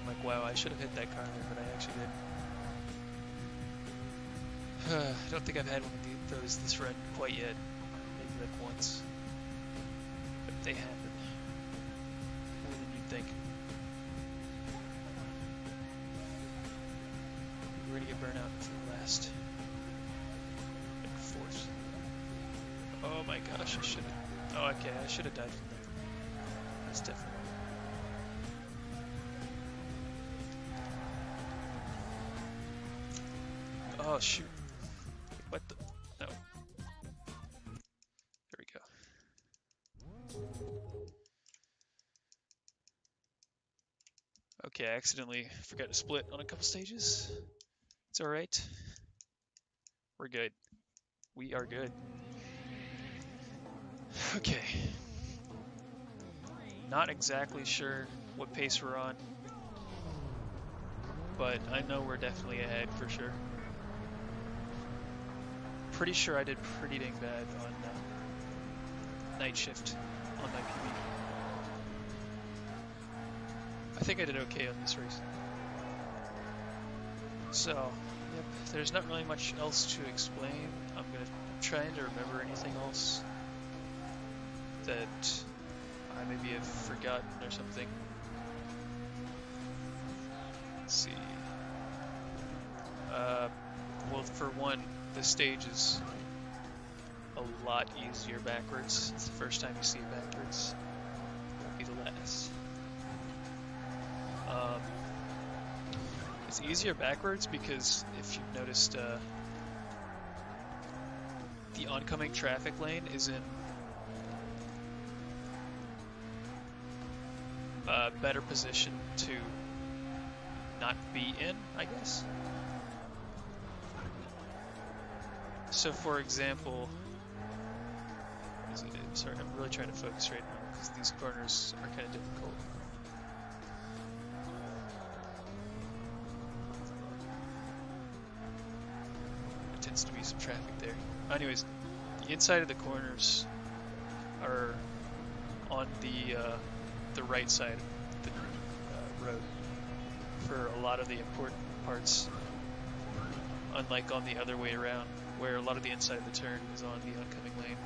I'm like, "Wow, I should have hit that car there, but I actually didn't." I don't think I've had one of those this run quite yet. Maybe like once. But they happen. More than you'd think. We're gonna get burnout for the last. Like fourth. Oh my gosh, I should have. Oh, okay, I should have died from there. That's definitely. Oh shoot. What the? No. There we go. Okay, I accidentally forgot to split on a couple stages. It's alright. We're good. We are good. Okay. Not exactly sure what pace we're on, but I know we're definitely ahead for sure. Pretty sure I did pretty dang bad on night shift on my PB. I think I did okay on this race. So, yep, there's not really much else to explain. I'm trying to remember anything else that I maybe have forgotten or something. Let's see. Well, for one, the stage is a lot easier backwards. It's the first time you see it backwards. Won't be the last. It's easier backwards because if you've noticed, the oncoming traffic lane is in a better position to not be in, I guess. So for example, sorry, I'm really trying to focus right now because these corners are kind of difficult. There tends to be some traffic there. Anyways, the inside of the corners are on the right side of the road for a lot of the important parts, unlike on the other way around, where a lot of the inside of the turn is on the oncoming lane.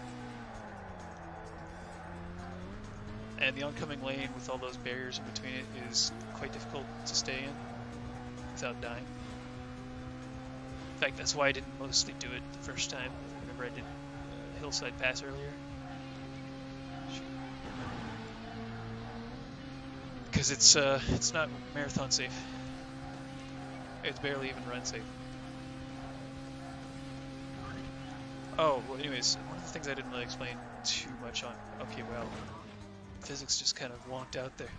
And the oncoming lane with all those barriers in between it is quite difficult to stay in without dying. In fact, that's why I didn't mostly do it the first time whenever I did Hillside Pass earlier. Because it's not marathon safe. It's barely even run safe. Oh, well, anyways, one of the things I didn't really explain too much on. Okay, well, physics just kind of wonked out there.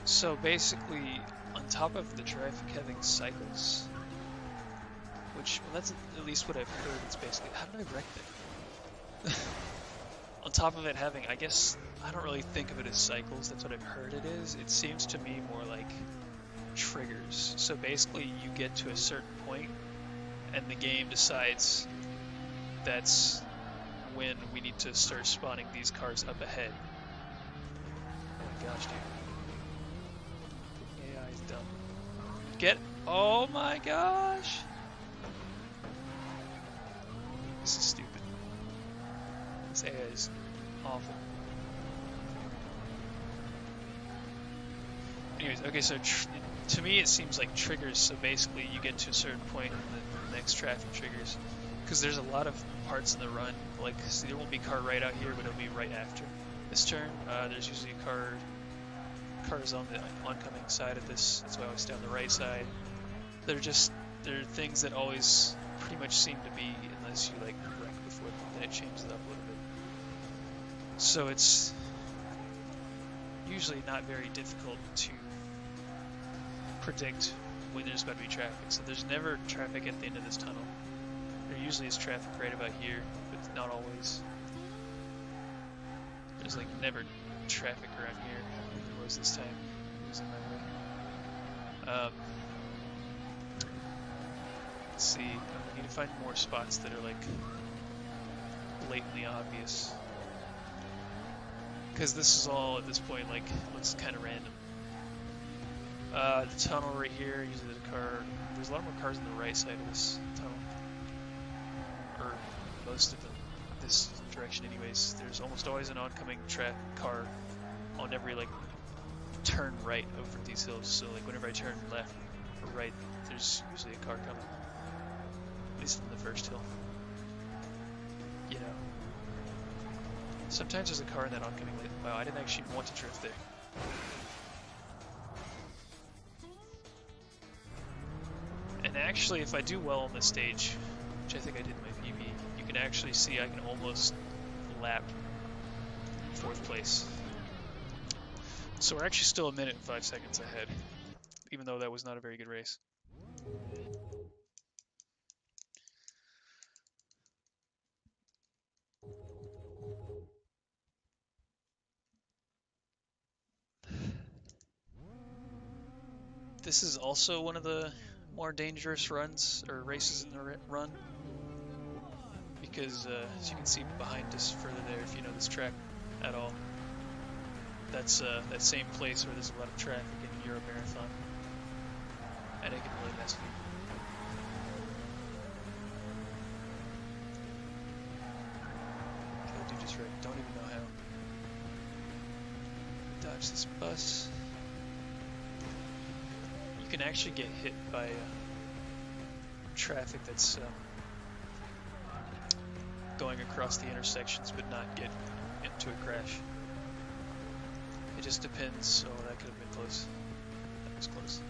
So basically, on top of the traffic having cycles, which, well, that's at least what I've heard. It's basically, how did I wreck that? On top of it having, I guess, I don't really think of it as cycles. That's what I've heard it is. It seems to me more like triggers. So basically you get to a certain point and the game decides that's when we need to start spawning these cars up ahead. Oh my gosh, dude. AI is dumb. Oh my gosh! This is stupid. This AI is awful. Anyways, okay, so to me it seems like triggers, so basically you get to a certain point and the next traffic triggers. Because there's a lot of parts in the run, like, see, there won't be a car right out here, but it'll be right after this turn. There's usually a car cars on the oncoming side of this, that's why I always stay on the right side. They're things that always pretty much seem to be, unless you like wreck before them, then it changes it up a little bit. So it's usually not very difficult to predict when there's about to be traffic. So there's never traffic at the end of this tunnel. There usually is traffic right about here, but not always. There's like never traffic around here. There was this time. It was in my way. Let's see. I need to find more spots that are like blatantly obvious. Because this is all at this point like looks kind of random. The tunnel right here. Usually there's a lot more cars on the right side of this tunnel, or most of them. This direction anyways. There's almost always an oncoming car on every like turn right over these hills, so like whenever I turn left or right, there's usually a car coming, at least on the first hill. You know, sometimes there's a car in that oncoming lane. Wow, I didn't actually want to drift there. And actually, if I do well on this stage, which I think I did in my PB, you can actually see I can almost lap 4th place. So we're actually still 1 minute and 5 seconds ahead, even though that was not a very good race. This is also one of the more dangerous runs, or races in the run, because as you can see behind us further there, if you know this track at all, that's that same place where there's a lot of traffic in Euro Marathon, and it can really mess with you. That dude just right. Don't even know how. Dodge this bus. You can actually get hit by traffic that's going across the intersections, but not get into a crash. It just depends. Oh, that could have been close. That was close.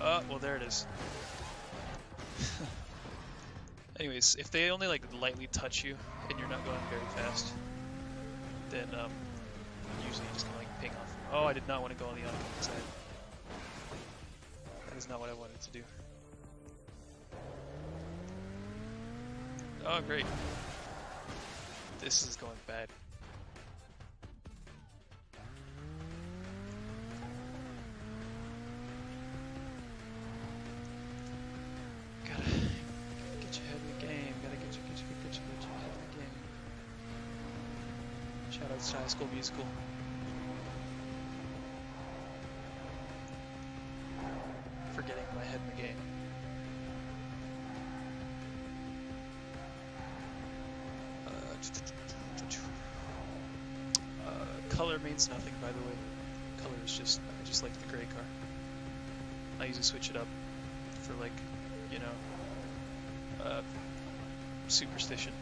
Oh, well, there it is. Anyways, if they only like lightly touch you and you're not going very fast, then usually you just kind of like ping off. Oh, I did not want to go on the oncoming side. That is not what I wanted to do. Oh, great. This is going bad. Gotta get you ahead of the game. Gotta get you ahead of the game. Shout out to High School Musical. For getting my head in the game. Color means nothing, by the way. Color is just, I just like the gray car. I usually switch it up for like, you know, superstition.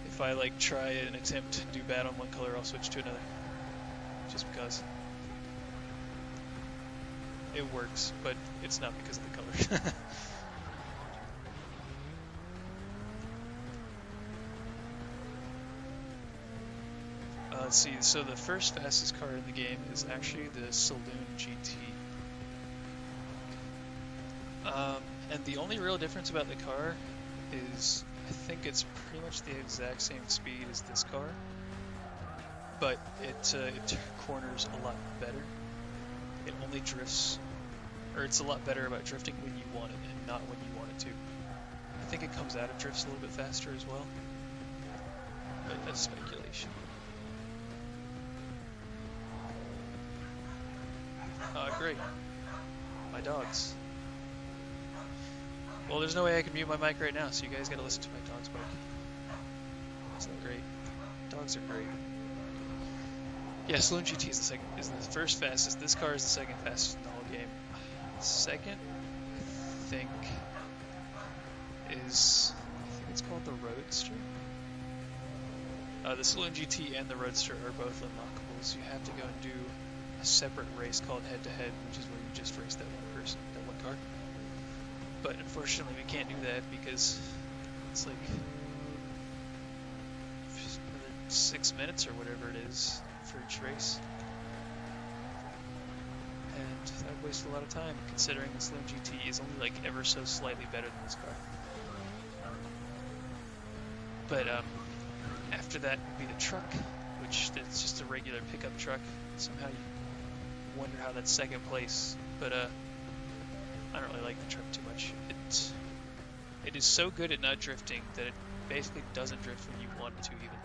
If I like try an attempt to do bad on one color, I'll switch to another. Just because. It works, but it's not because of the color. Let's see, so the first fastest car in the game is actually the Saloon GT. And the only real difference about the car is I think it's pretty much the exact same speed as this car, but it corners a lot better. It only drifts, or it's a lot better about drifting when you want it and not when you want it to. I think it comes out of drifts a little bit faster as well, but that's speculation. Great. My dogs. Well, there's no way I can mute my mic right now, so you guys gotta listen to my dogs bark. Isn't that great? Dogs are great. Yeah, Saloon GT is the first fastest. This car is the second fastest in the whole game. Second, I think it's called the Roadster. The Saloon GT and the Roadster are both unlockable is you have to go and do a separate race called head-to-head, which is where you just race that one person, that one car. But unfortunately, we can't do that because it's like just another 6 minutes or whatever it is for each race. And that would waste a lot of time, considering the Slim GT is only like ever so slightly better than this car. But after that would be the truck, which is just a regular pickup truck. Somehow you wonder how that's second place, but I don't really like the truck too much. It is so good at not drifting that it basically doesn't drift when you want it to even.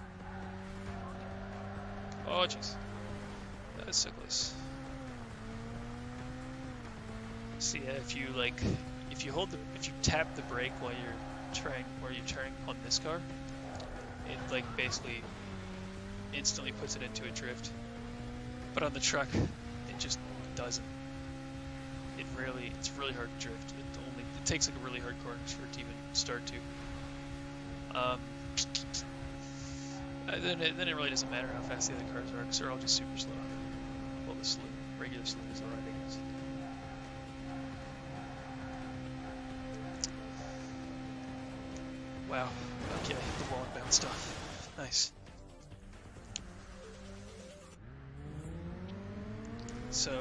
Oh jeez, that was so close. So yeah, if you tap the brake while you're turning on this car, it like basically instantly puts it into a drift. But on the truck, it just doesn't. It's really hard to drift. It takes like a really hard corners for it to even start to. Then it really doesn't matter how fast the other cars are, because they're all just super slow. Well, the regular slow is alright, I guess. Wow. Okay, I hit the wall and bounced off. Nice. So,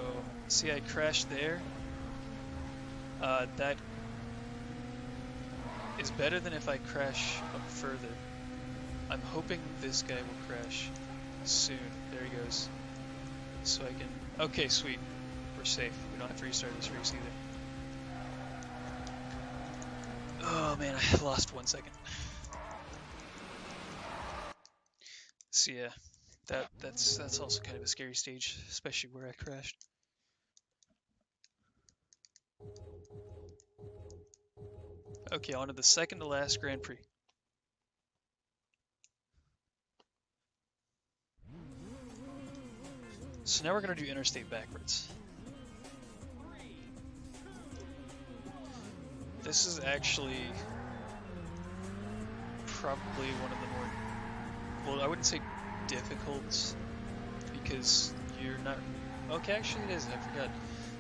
see, I crashed there. That is better than if I crash up further. I'm hoping this guy will crash soon. There he goes. So I can... Okay, sweet. We're safe. We don't have to restart this race either. Oh man, I lost 1 second. So yeah, that's also kind of a scary stage, especially where I crashed. Okay, on to the second to last Grand Prix. So now we're going to do interstate backwards. This is actually probably one of the more, well, I wouldn't say difficult, because you're not, okay, actually it is, I forgot.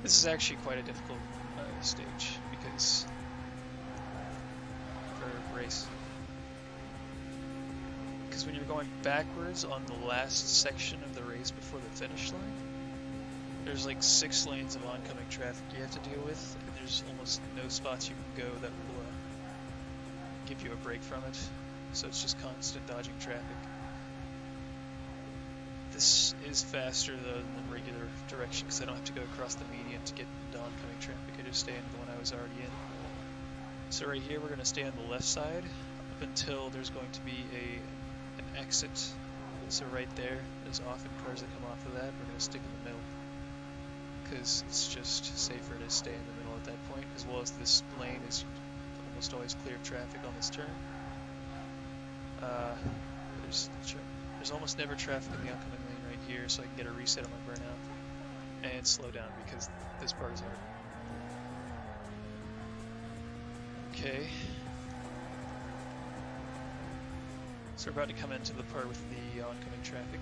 This is actually quite a difficult stage, because, for race. Because when you're going backwards on the last section of the race before the finish line, there's like 6 lanes of oncoming traffic you have to deal with, and there's almost no spots you can go that will give you a break from it. So it's just constant dodging traffic. This is faster though than the regular direction, because I don't have to go across the median to get into oncoming traffic. I just stay in the one I was already in. So right here we're going to stay on the left side up until there's going to be an exit. So right there's often cars that come off of that. We're going to stick in the middle, because it's just safer to stay in the middle at that point, as well as this lane is almost always clear of traffic on this turn. There's almost never traffic in the oncoming lane right here, so I can get a reset on my burnout and slow down, because this part is hard. Okay. So we're about to come into the part with the oncoming traffic.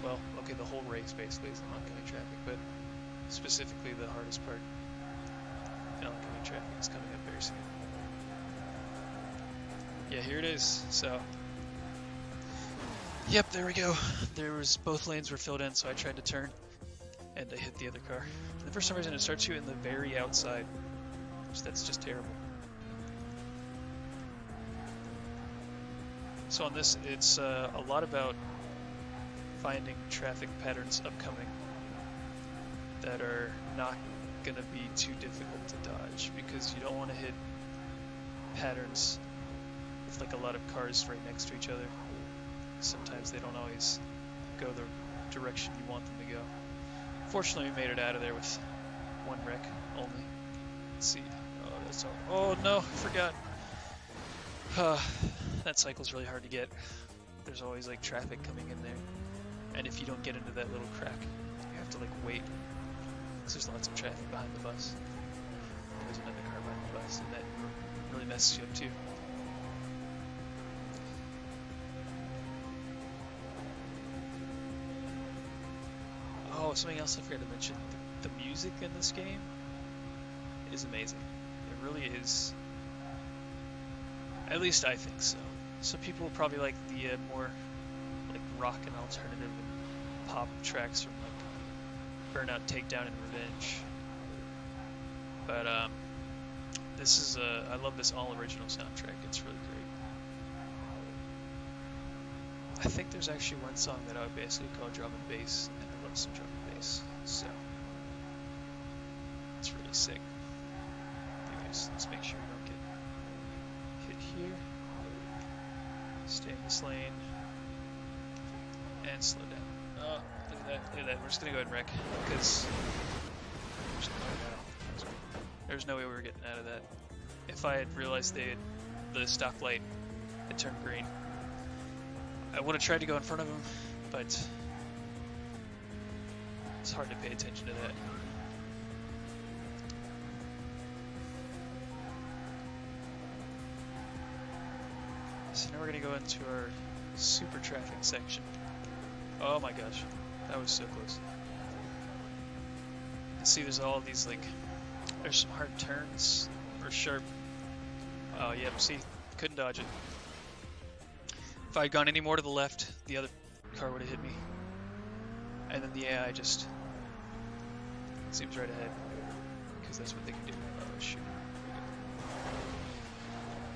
Well, okay, the whole race basically is oncoming traffic, but specifically the hardest part in oncoming traffic is coming up very soon. Yeah, here it is. So, yep, there we go. Both lanes were filled in, so I tried to turn, and I hit the other car. And for some reason, it starts you in the very outside, which that's just terrible. So on this, it's a lot about finding traffic patterns upcoming that are not going to be too difficult to dodge, because you don't want to hit patterns with like a lot of cars right next to each other. Sometimes they don't always go the direction you want them to go. Fortunately, we made it out of there with 1 wreck only. Let's see. Oh, that's all. Oh no, I forgot. That cycle's really hard to get. There's always like traffic coming in there, and if you don't get into that little crack, you have to like wait, because there's lots of traffic behind the bus. There's another car behind the bus, and that really messes you up too. something else I forgot to mention. The music in this game is amazing. It really is. At least I think so. Some people will probably like the more like rock and alternative and pop tracks from like Burnout, Takedown, and Revenge. But this is I love this all original soundtrack. It's really great. I think there's actually one song that I would basically call drum and bass, and I love some drum and bass, so it's really sick. Anyways, let's make sure we don't get hit here. Stay in this lane and slow down. Oh, look at that! Look at that! We're just gonna go ahead and wreck because there's no way we were getting out of that. If I had realized the stoplight had turned green, I would have tried to go in front of him, but it's hard to pay attention to that. So now we're gonna go into our super traffic section. Oh my gosh, that was so close. See, there's all these like, there's some hard turns or sharp. Oh yep, see, couldn't dodge it. If I had gone any more to the left, the other car would have hit me. And then the AI just seems right ahead, because that's what they can do. Oh shoot.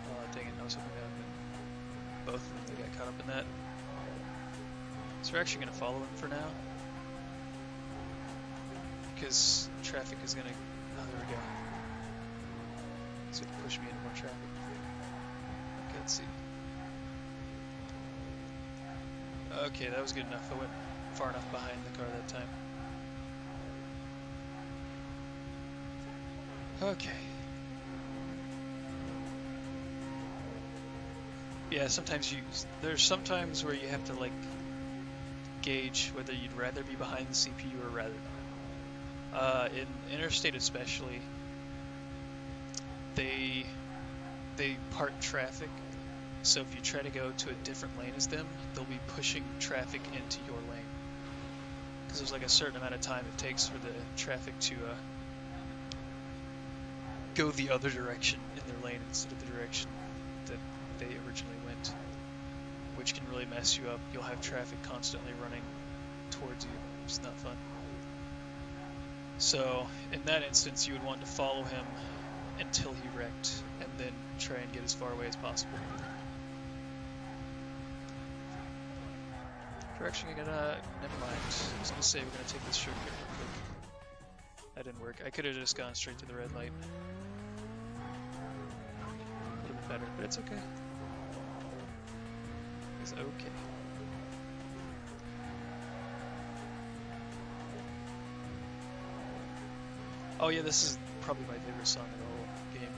Oh dang it, no something happened. Both of them, they got caught up in that. So we're actually going to follow him for now, because traffic is going to... Oh, there we go. It's going to push me into more traffic. Okay, let's see. Okay, that was good enough. I went far enough behind the car that time. Okay. Yeah, there's sometimes where you have to like gauge whether you'd rather be behind the CPU or rather not. In Interstate especially, they part traffic. So if you try to go to a different lane as them, they'll be pushing traffic into your lane. Because there's like a certain amount of time it takes for the traffic to go the other direction in their lane instead of the direction that they originally went, which can really mess you up. You'll have traffic constantly running towards you. It's not fun. So in that instance, you would want to follow him until he wrecked, and then try and get as far away as possible. We're actually gonna, never mind. I was gonna say we're gonna take this shortcut real quick. That didn't work. I could have just gone straight to the red light. A little bit better, but it's okay. It's okay. Oh yeah, this is probably my favorite song in the whole game.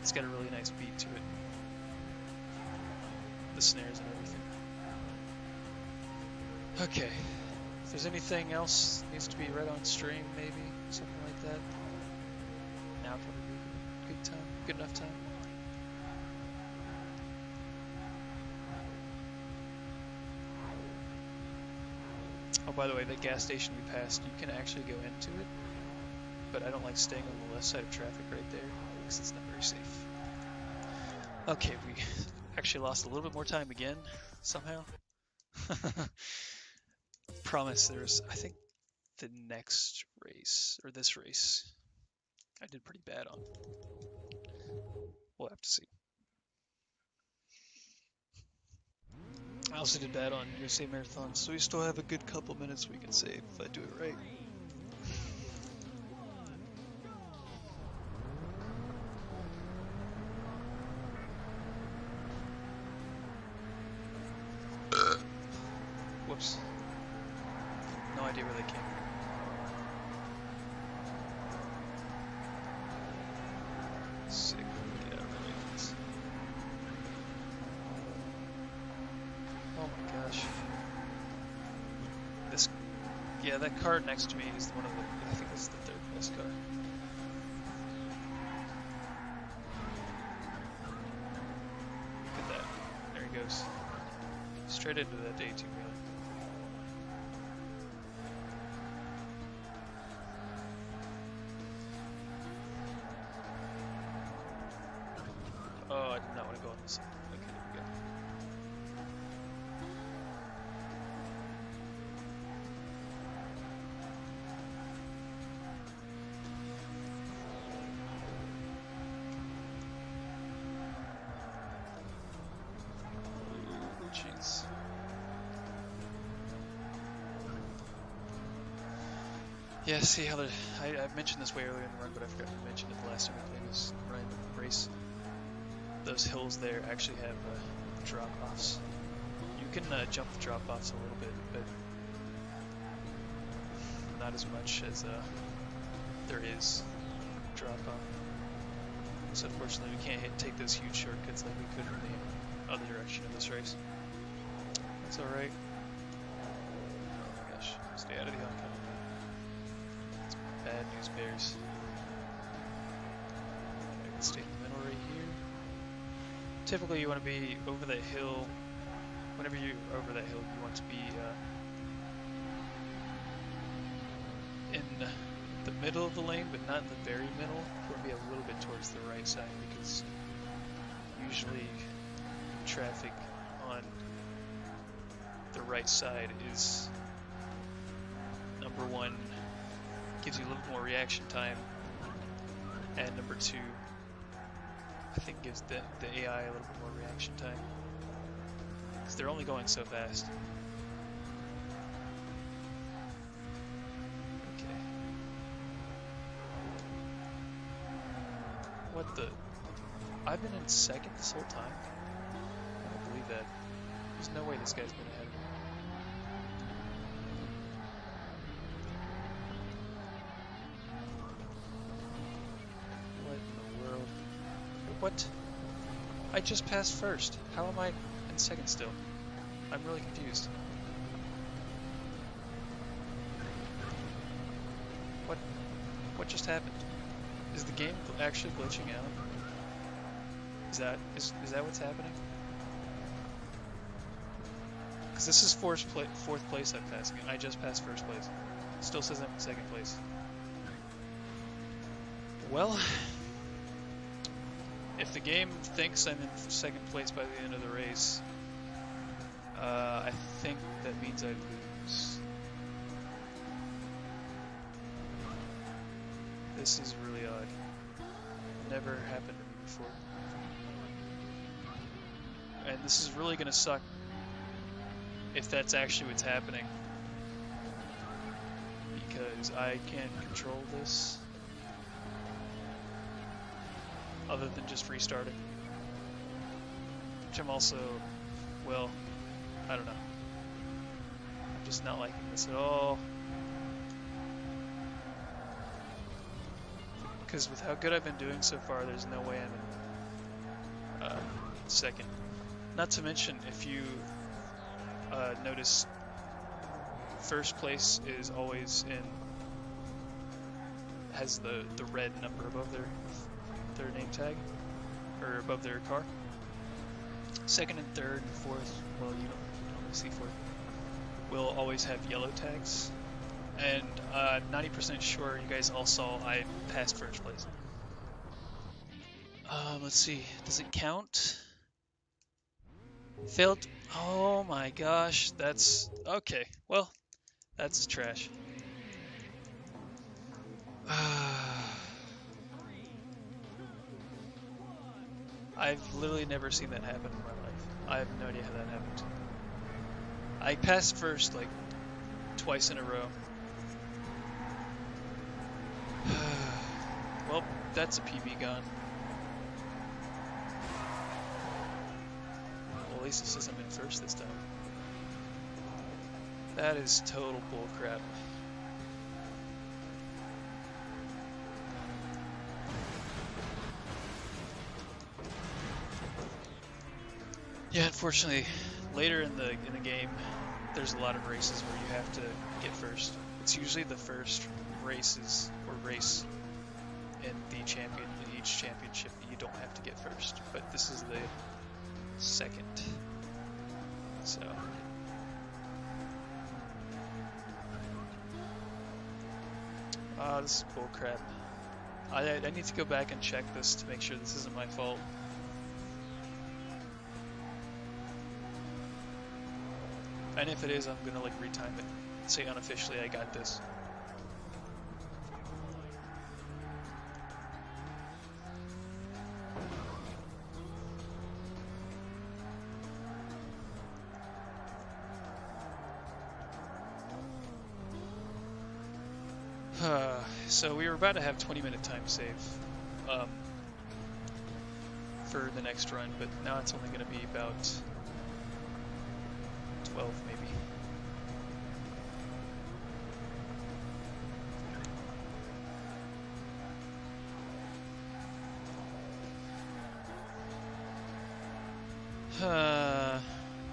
It's got a really nice beat to it. The snares and everything. Okay. If there's anything else that needs to be read on stream, maybe something like that. Now probably be a good time, good enough time. Oh, by the way, that gas station we passed, you can actually go into it, but I don't like staying on the left side of traffic right there because it's not very safe. Okay, we actually lost a little bit more time again, somehow. Promise there's, I think, the next race, or this race, I did pretty bad on. We'll have to see. I also did bad on USA Marathon, so we still have a good couple minutes we can save if I do it right. Whoops. No idea where they came from. Sick. Get out of my way, please. Oh my gosh. This, yeah, that car next to me is one of the, I think this is the third best car. Look at that. There he goes. straight into that day 2 wheeler. Oh, I did not want to go on this. Okay, there we go. Ooh, jeez. Yeah, see how I mentioned this way earlier in the run, but I forgot to mention it the last time we played this race. Those hills there actually have drop-offs. You can jump the drop-offs a little bit, but not as much as there is drop-off. So unfortunately we can't take those huge shortcuts like we could in the other direction of this race. That's alright. Oh my gosh, stay out of the oncoming. It's bad news bears. I can stay in the middle right here. Typically you want to be over that hill. Whenever you're over that hill, you want to be in the middle of the lane, but not in the very middle. You want to be a little bit towards the right side, because usually traffic on the right side is, number one, gives you a little more reaction time, and number two, I think gives the AI a little bit more reaction time, because they're only going so fast. Okay. What the? I've been in second this whole time? I don't believe that. There's no way this guy's been ahead of me. What in the world? What? I just passed first. How am I in second still? I'm really confused. What just happened? Is the game actually glitching out? Is that what's happening? Because this is fourth place I'm passing. I just passed first place. Still says I'm in second place. Well, if the game thinks I'm in second place by the end of the race, I think that means I lose. This is really odd. Never happened to me before. And this is really gonna suck if that's actually what's happening, because I can't control this other than just restarting, which I'm also, well, I don't know, I'm just not liking this at all, because with how good I've been doing so far, there's no way I'm in second. Not to mention, if you notice, first place is always has the red number above their name tag, or above their car. Second and third and fourth, well, you don't really see fourth, will always have yellow tags. And 90% sure you guys all saw I passed first place. Let's see, does it count? Failed. Oh my gosh, that's okay. Well, that's trash. I've literally never seen that happen in my life. I have no idea how that happened. I passed first like twice in a row. Well, that's a PB gone. Well, at least it says I'm in first this time. That is total bullcrap. Yeah, unfortunately, later in the game, there's a lot of races where you have to get first. It's usually the first races or race in each championship that you don't have to get first. But this is the second. So. Ah, this is bullcrap. I need to go back and check this to make sure this isn't my fault. And if it is, I'm gonna like retime it. Say unofficially I got this. So we were about to have 20-minute time save for the next run, but now it's only going to be about 12 maybe.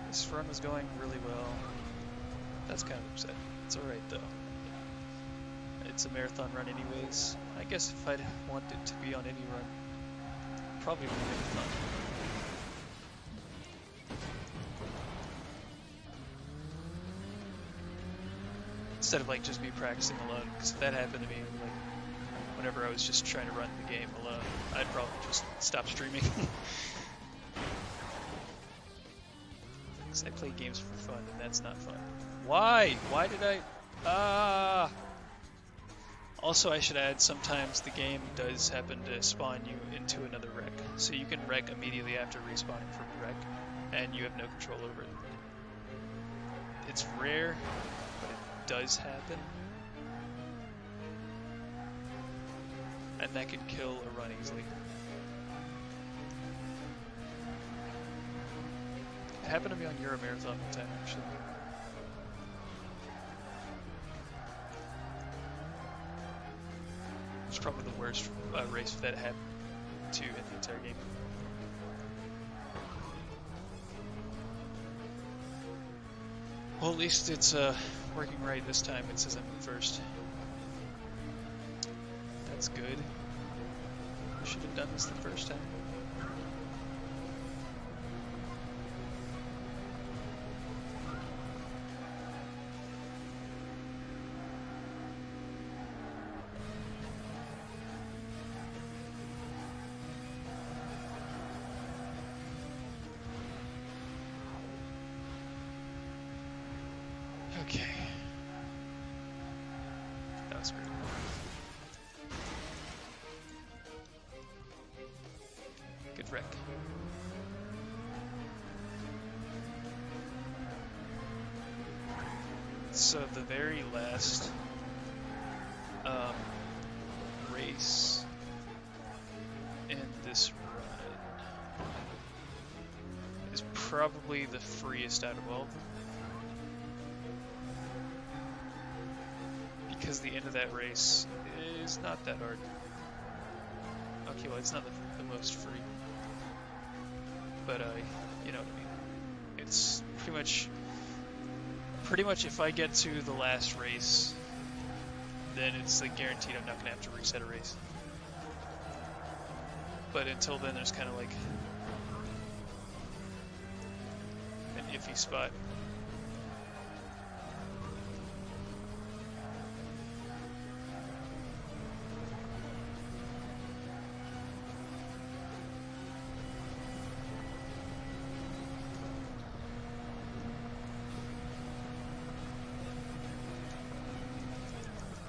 This run was going really well. That's kind of upsetting. It's alright though. It's a marathon run anyways. I guess if I'd want it to be on any run, probably a marathon. Instead of like just me practicing alone, because if that happened to me like whenever I was just trying to run the game alone, I'd probably just stop streaming. Because I play games for fun and that's not fun. Why? Why did I... Also, I should add, sometimes the game does happen to spawn you into another wreck. So you can wreck immediately after respawning from a wreck, and you have no control over it. It's rare, but it does happen. And that can kill a run easily. It happened to me on Euro Marathon one time, actually. It's probably the worst race that happened to in the entire game. Well, at least it's working right this time. It says I'm first. That's good. I should have done this the first time. Okay. That was great. Good wreck. So the very last race in this run is probably the freest out of all of them. Because the end of that race is not that hard. Okay, well, it's not the most free. But, you know what I mean. It's pretty much if I get to the last race, then it's like guaranteed I'm not going to have to reset a race. But until then, there's kind of like an iffy spot.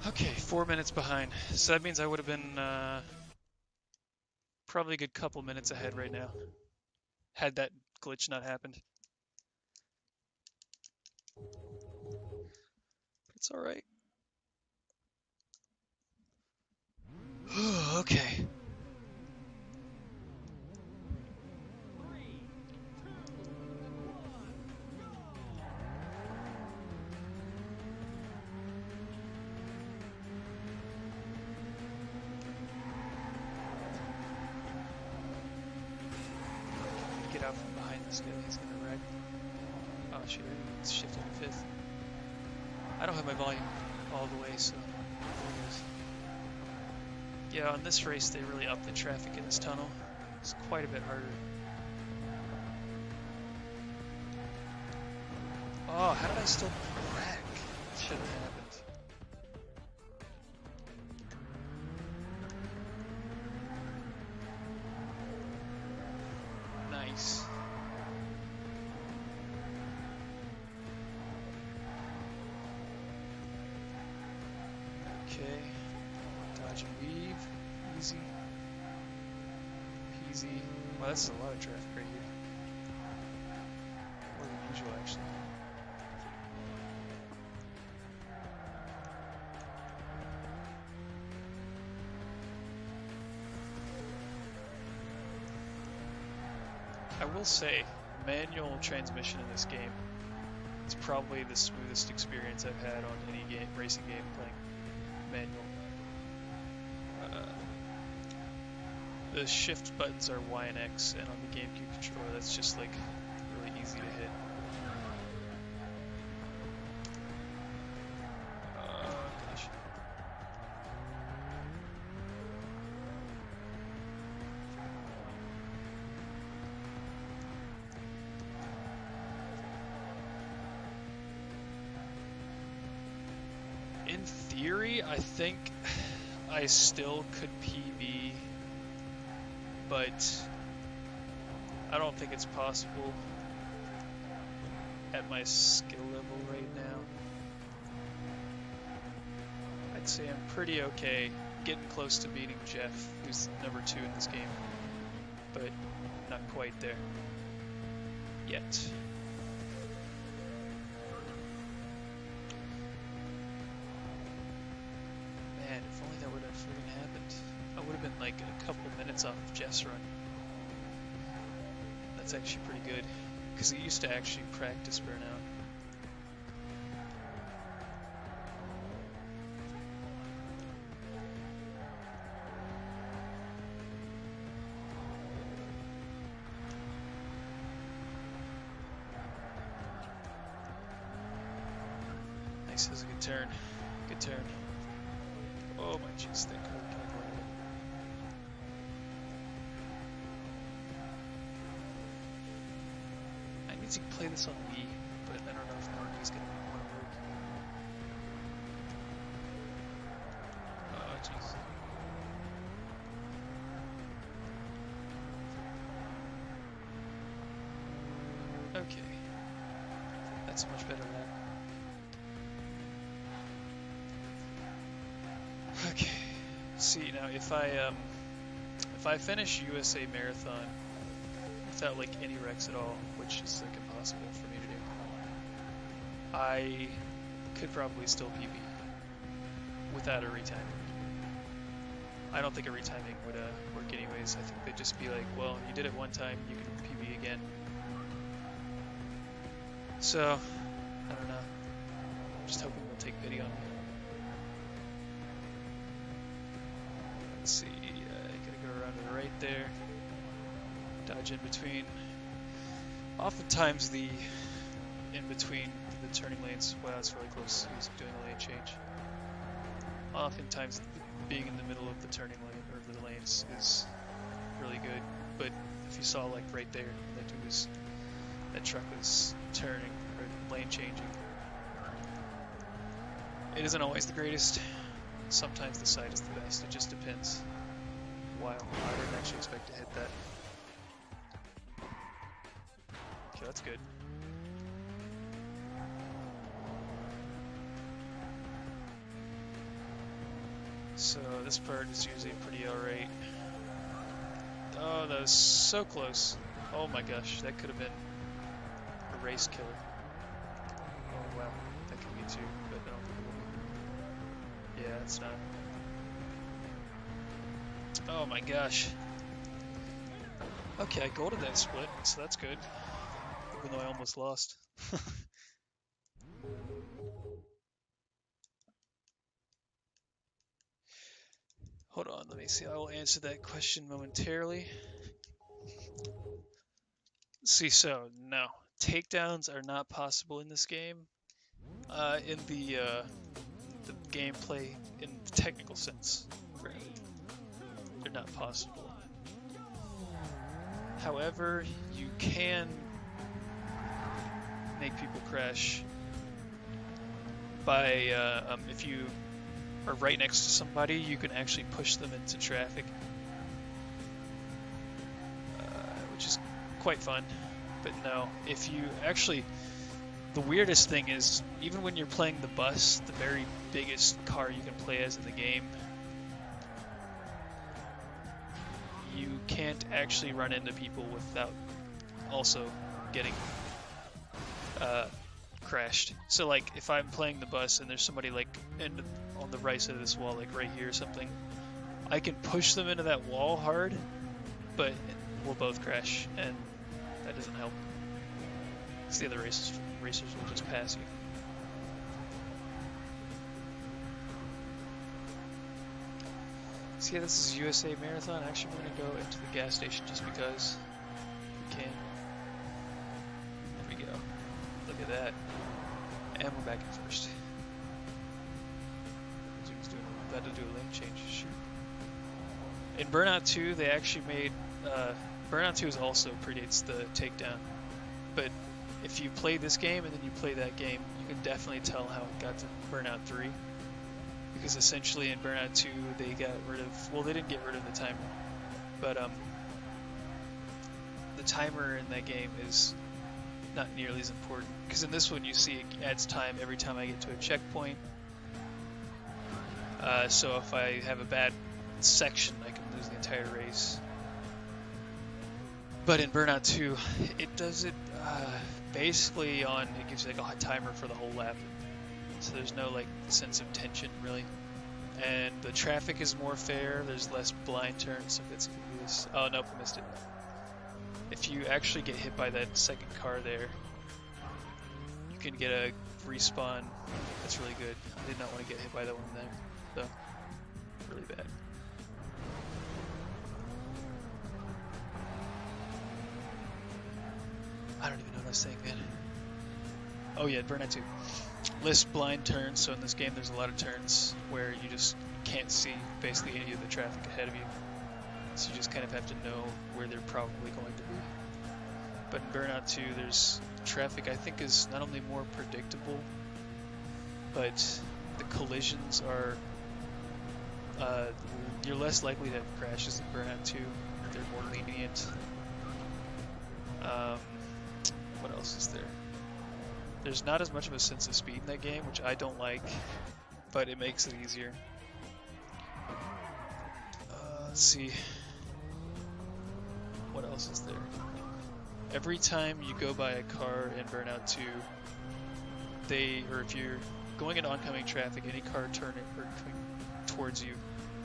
Okay, 4 minutes behind. So that means I would have been probably a good couple minutes ahead right now, had that glitch not happened. It's alright. Okay. Get out from behind this guy, he's gonna wreck. Oh shit, it's shifted to 5th. I don't have my volume all the way, so there it is. Yeah, on this race they really upped the traffic in this tunnel. It's quite a bit harder. Oh, how did I still wreck? Should have happened. Nice. Okay. Dodge and weave. Easy. Peasy. Wow, that's a lot of traffic right here. More than usual, actually. I will say, manual transmission in this game is probably the smoothest experience I've had on any game, racing game playing manual. The shift buttons are Y and X, and on the GameCube controller, that's just like really easy to hit. Oh gosh. In theory, I think I still could PB, but I don't think it's possible at my skill level right now. I'd say I'm pretty okay, getting close to beating Jeff, who's number 2 in this game, but not quite there yet. Man, if only that would have friggin' happened. I would have been like a couple minutes off of Jeff's run. That's actually pretty good, because he used to actually practice Burnout. Nice, that was a good turn. Good turn. Oh my jeez, that car can't go away. I need to play this on Wii, but I don't know if Marty's gonna want to work. Oh jeez. Okay. That's a much better lap. Okay. See now, if I finish USA Marathon without like any wrecks at all, which is like impossible for me to do, I could probably still PB without a retiming. I don't think a retiming would work anyways. I think they'd just be like, well, you did it one time, you can PB again. So, I don't know. I'm just hoping they'll take pity on me. Let's see, gotta go around to the right there. Dodge in between. Oftentimes the in between the turning lanes, wow, it's really close. He was doing a lane change. Oftentimes being in the middle of the turning lane or the lanes is really good. But if you saw like right there, that truck was turning or lane changing. It isn't always the greatest. Sometimes the side is the best, it just depends. Wow, I didn't actually expect to hit that. Okay, that's good. So this part is usually pretty alright. Oh, that was so close. Oh my gosh, that could have been a race killer. Oh wow, that could be too, but I don't think it will be. Yeah, it's not. Oh my gosh. Okay, I go to that split, so that's good. Even though I almost lost. Hold on, let me see. I will answer that question momentarily. See, so no, takedowns are not possible in this game. In the gameplay, in the technical sense, they're not possible. However, you can make people crash by if you are right next to somebody, you can actually push them into traffic, which is quite fun. But no, if you actually, the weirdest thing is, even when you're playing the bus, the very biggest car you can play as in the game, you can't actually run into people without also getting crashed. So like if I'm playing the bus and there's somebody like on the right side of this wall, like right here or something, I can push them into that wall hard, but we'll both crash, and that doesn't help. Because the other racers will just pass you. So yeah, this is USA Marathon. Actually, we're gonna go into the gas station just because we can. There we go. Look at that. And we're back in first. About to do a lane change. Shoot. In Burnout 2, they actually made Burnout 2 also predates the takedown, but if you play this game and then you play that game, you can definitely tell how it got to Burnout 3, because essentially in Burnout 2 they got rid of, well, they didn't get rid of the timer, but the timer in that game is not nearly as important, because in this one you see it adds time every time I get to a checkpoint. So if I have a bad section, I can lose the entire race. But in Burnout 2, it does it basically on, it gives you like a timer for the whole lap. So there's no like sense of tension really. And the traffic is more fair, there's less blind turns, so that's confused. Oh nope, I missed it. If you actually get hit by that second car there, you can get a respawn. That's really good. I did not want to get hit by that one there, though. Really bad. I don't even know what I was saying, man. Oh yeah, Burnout 2. Less blind turns, so in this game there's a lot of turns where you just can't see basically any of the traffic ahead of you. So you just kind of have to know where they're probably going to be. But in Burnout 2, there's traffic I think is not only more predictable, but the collisions are, you're less likely to have crashes in Burnout 2. They're more lenient. What else is there? There's not as much of a sense of speed in that game, which I don't like, but it makes it easier. Let's see. What else is there? Every time you go by a car in Burnout 2, or if you're going in oncoming traffic, any car coming towards you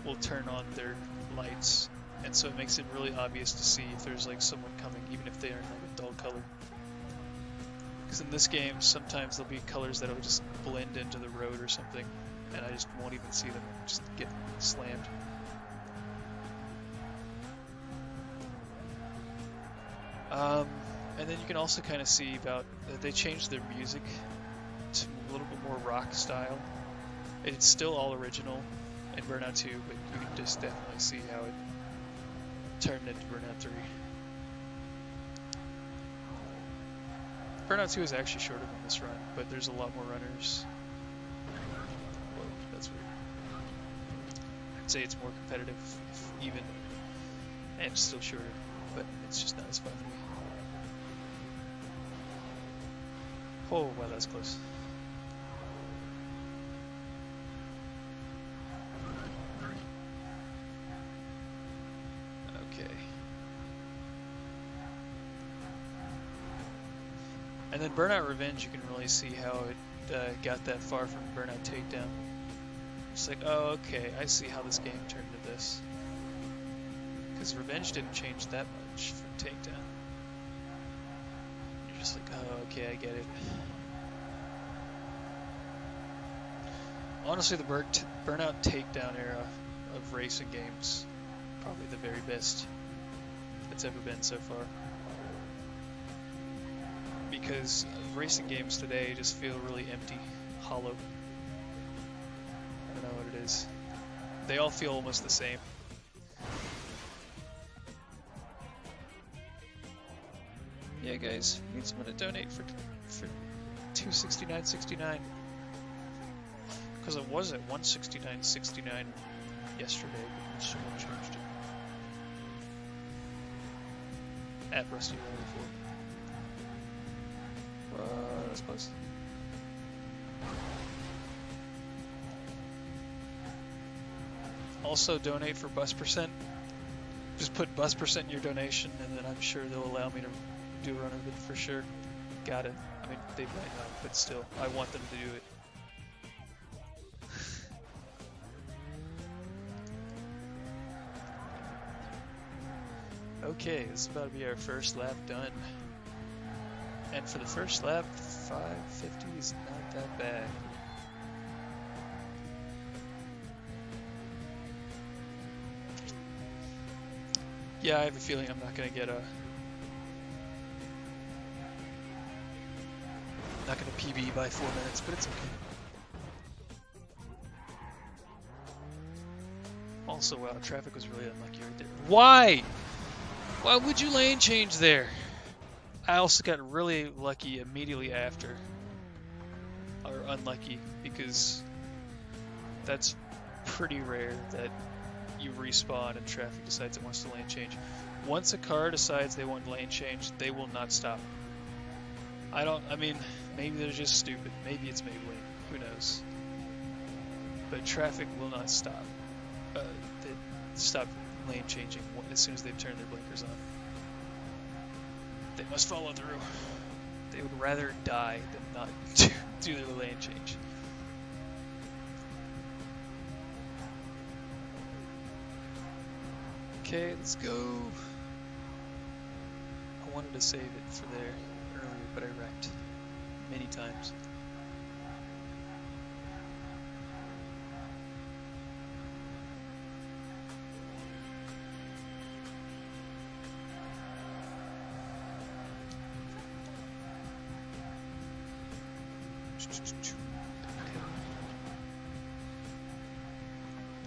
will turn on their lights, and so it makes it really obvious to see if there's like someone coming, even if they are in like a dull color. Because in this game, sometimes there'll be colors that'll just blend into the road or something, and I just won't even see them, just get slammed. And then you can also kind of see about they changed their music to a little bit more rock style. It's still all original in Burnout 2, but you can just definitely see how it turned into Burnout 3. Burnout 2 is actually shorter than this run, but there's a lot more runners. Whoa, that's weird. I'd say it's more competitive, even, and still shorter, but it's just not as fun for me. Oh, wow, that's close. Okay. And then Burnout Revenge, you can really see how it got that far from Burnout Takedown. It's like, oh, okay, I see how this game turned into this. Because Revenge didn't change that much from Takedown. You're just like, oh, okay, I get it. Honestly, the Burnout Takedown era of racing games, probably the very best it's ever been so far. Because racing games today just feel really empty, hollow. I don't know what it is. They all feel almost the same. Yeah, guys, we need someone to donate for 269.69. Because it was at 169.69 yesterday, but someone changed it. At Rusty Riley 4. That's close. Also donate for bus percent. Just put bus percent in your donation, and then I'm sure they'll allow me to do a run of it for sure. Got it. I mean, they might not, but still, I want them to do it. Okay, this is about to be our first lap done. And for the first lap, 550 is not that bad. Yeah, I have a feeling I'm not going to get a... Not going to PB by 4 minutes, but it's okay. Also, wow, traffic was really unlucky right there. Why? Why would you lane change there? I also got really lucky immediately after. Or unlucky, because that's pretty rare that you respawn and traffic decides it wants to lane change. Once a car decides they want lane change, they will not stop. I mean, maybe they're just stupid. Maybe it's Maybelline. Who knows? But traffic will not stop. They stop lane changing as soon as they've turned their blinkers on. They must follow through. They would rather die than not do their lane change. Okay, let's go. I wanted to save it for there earlier, but I wrecked many times.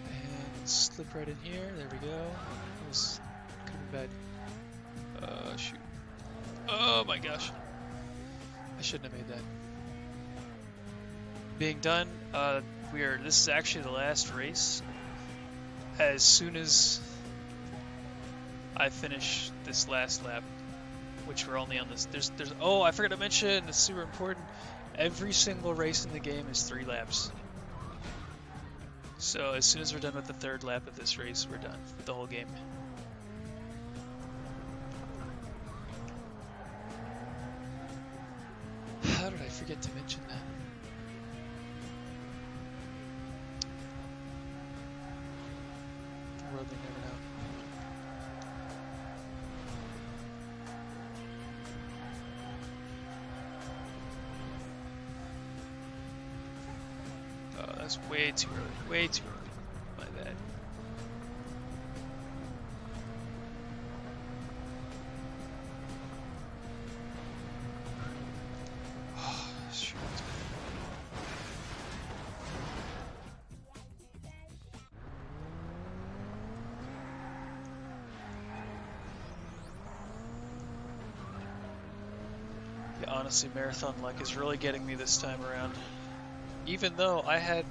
And slip right in here. There we go. That was kind of bad. Shoot. Oh my gosh. I shouldn't have made that. Being done. This is actually the last race. As soon as I finish this last lap, which we're only on this. Oh, I forgot to mention. It's super important. Every single race in the game is 3 laps. So as soon as we're done with the 3rd lap of this race, we're done with the whole game. How did I forget to mention that? The world may never know. That's way too early. Way too early. My bad. Oh, shoot. Yeah, honestly, marathon luck is really getting me this time around. Even though I had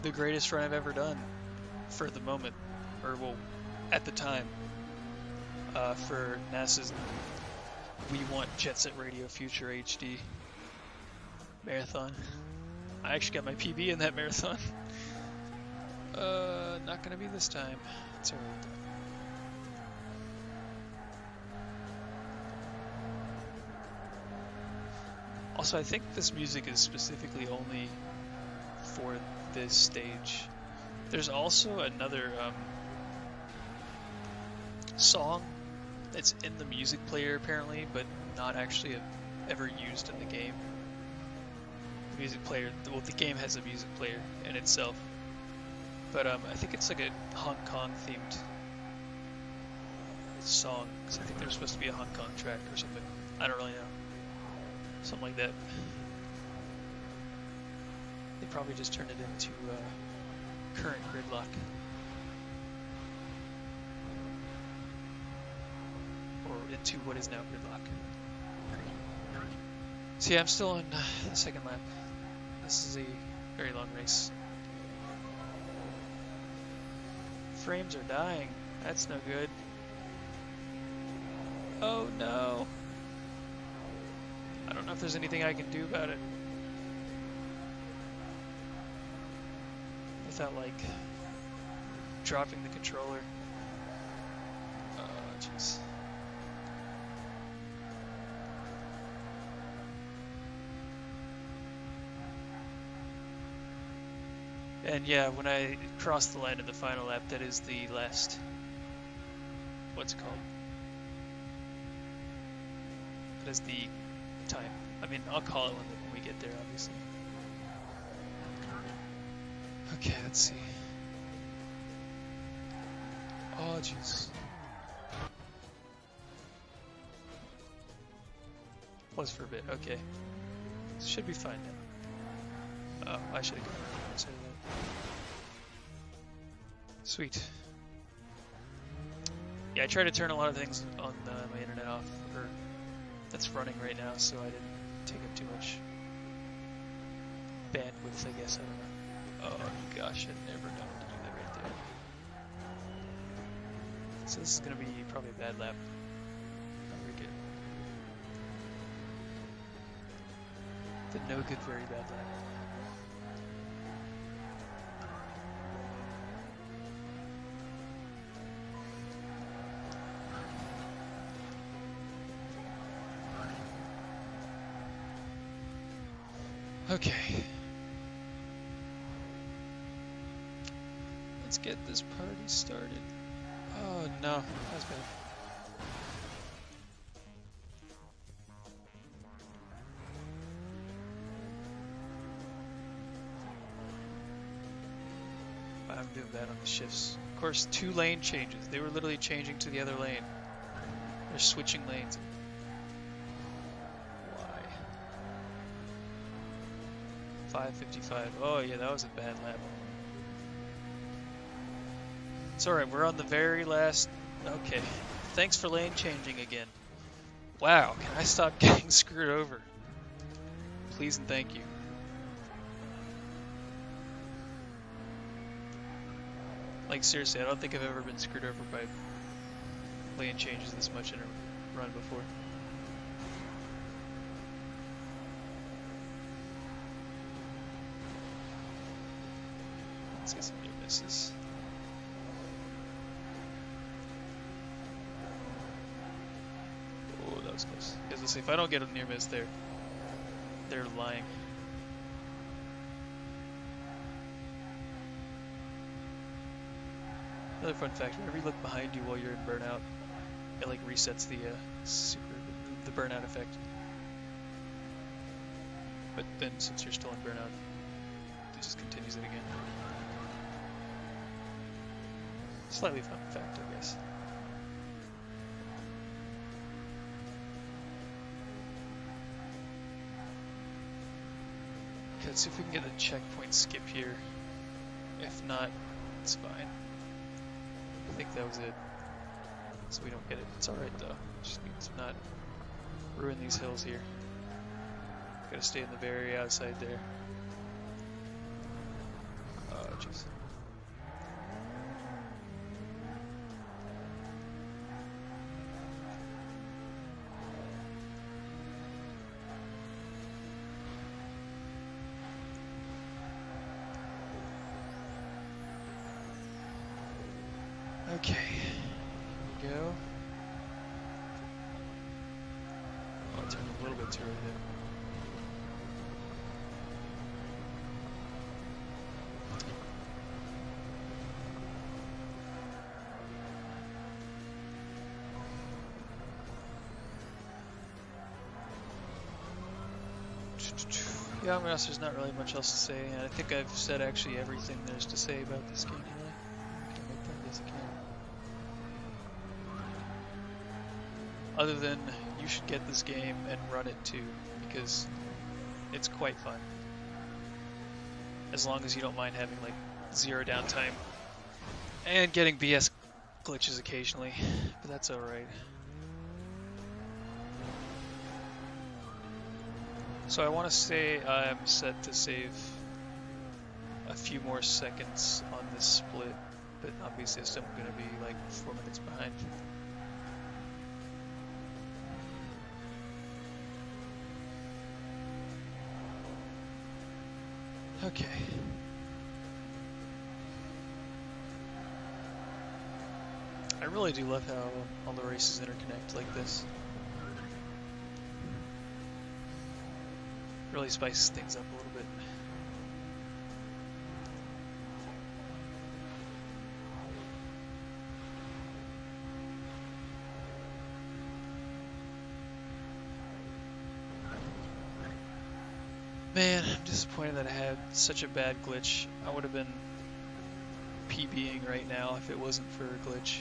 the greatest run I've ever done for the moment, or well, at the time, for NASA's We Want Jet Set Radio Future HD marathon. I actually got my PB in that marathon. Not gonna be this time. It's alright. Also, I think this music is specifically only for this stage. There's also another song that's in the music player apparently, but not actually ever used in the game. The music player, well, the game has a music player in itself, but I think it's like a Hong Kong themed song, because I think there's supposed to be a Hong Kong track or something. I don't really know. Something like that. They probably just turned it into current gridlock. Or into what is now gridlock. So yeah, I'm still on the second lap. This is a very long race. Frames are dying. That's no good. Oh no. I don't know if there's anything I can do about it. Without, like, dropping the controller. Oh, jeez. And yeah, when I cross the line in the final lap, that is the last, what's it called? That is the time. I mean, I'll call it when we get there, obviously. Okay, let's see. Oh, jeez. Plus for a bit, okay. Should be fine now. Oh, I should have gone instead of that. Sweet. Yeah, I try to turn a lot of things on my internet off, or that's running right now, so I didn't take up too much bandwidth, I guess, I don't know. Oh gosh, I'd never known to do that right there. So this is gonna be probably a bad lap. Not very good. The no good, very bad lap. Okay. Let's get this party started. Oh no, that's bad. I'm doing bad on the shifts. Of course, 2 lane changes. They were literally changing to the other lane. They're switching lanes. Why? 5:55. Oh yeah, that was a bad lap. It's alright, we're on the very last... Okay. Thanks for lane changing again. Wow, can I stop getting screwed over? Please and thank you. Like seriously, I don't think I've ever been screwed over by lane changes this much in a run before. Let's get some near misses. Oh, that was close. Because let's see, if I don't get a near miss there, they're lying. Another fun fact, whenever you look behind you while you're in Burnout, it like resets the the Burnout effect. But then since you're still in Burnout, it just continues it again. Slightly fun fact, I guess. Okay, let's see if we can get a checkpoint skip here. If not, it's fine. I think that was it. So we don't get it. It's alright though. Just need to not ruin these hills here. Gotta stay in the very outside there. Oh, jeez. Okay, here we go. Oh, I turned a little bit too early there. Yeah, I mean, there's not really much else to say, and I think I've said actually everything there's to say about this game, really. Can I make that? Yes, I can. Other than, you should get this game and run it too, because it's quite fun. As long as you don't mind having, like, 0 downtime. And getting BS glitches occasionally, but that's alright. So I want to say I'm set to save a few more seconds on this split, but obviously I'm still going to be like 4 minutes behind. Okay. I really do love how all the races interconnect like this. Really spices things up a little bit. Man, I'm disappointed that I had such a bad glitch. I would have been PBing right now if it wasn't for a glitch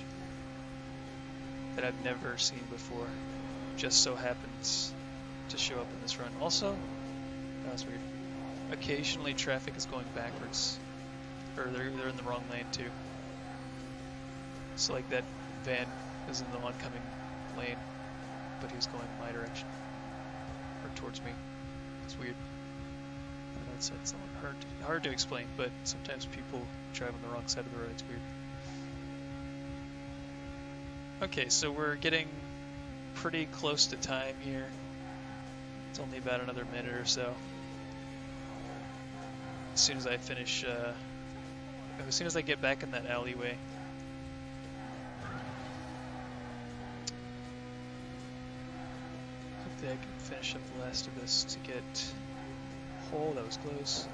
that I've never seen before. Just so happens to show up in this run. Also, that was weird. Occasionally traffic is going backwards. Or they're in the wrong lane too. So like that van is in the oncoming lane, but he's going my direction. Or towards me. It's weird. It's hard to explain, but sometimes people drive on the wrong side of the road. It's weird. Okay, so we're getting pretty close to time here. It's only about another minute or so. As soon as I finish, as soon as I get back in that alleyway. Hopefully I can finish up the last of this to get... Oh, that was close.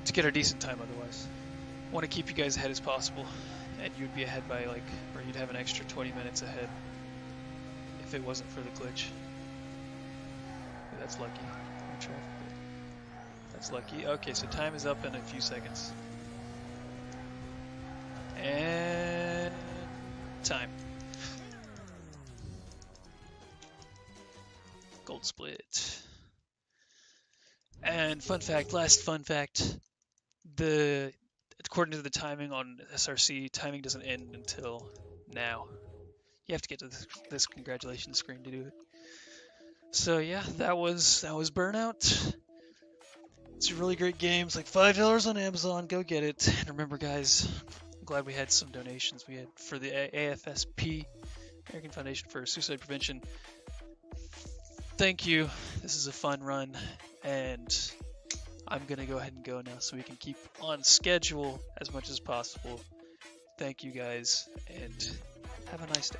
To get a decent time otherwise. I want to keep you guys ahead as possible. And you'd be ahead by like, or you'd have an extra 20 minutes ahead if it wasn't for the glitch. That's lucky. That's lucky. Okay, so time is up in a few seconds. And time. Gold split. And fun fact, last fun fact, according to the timing on SRC, timing doesn't end until now. You have to get to this congratulations screen to do it. So yeah, that was Burnout. It's a really great game. It's like $5 on Amazon. Go get it. And remember, guys, I'm glad we had some donations. We had for the AFSP, American Foundation for Suicide Prevention. Thank you. This is a fun run, and I'm gonna go ahead and go now so we can keep on schedule as much as possible. Thank you guys, and have a nice day.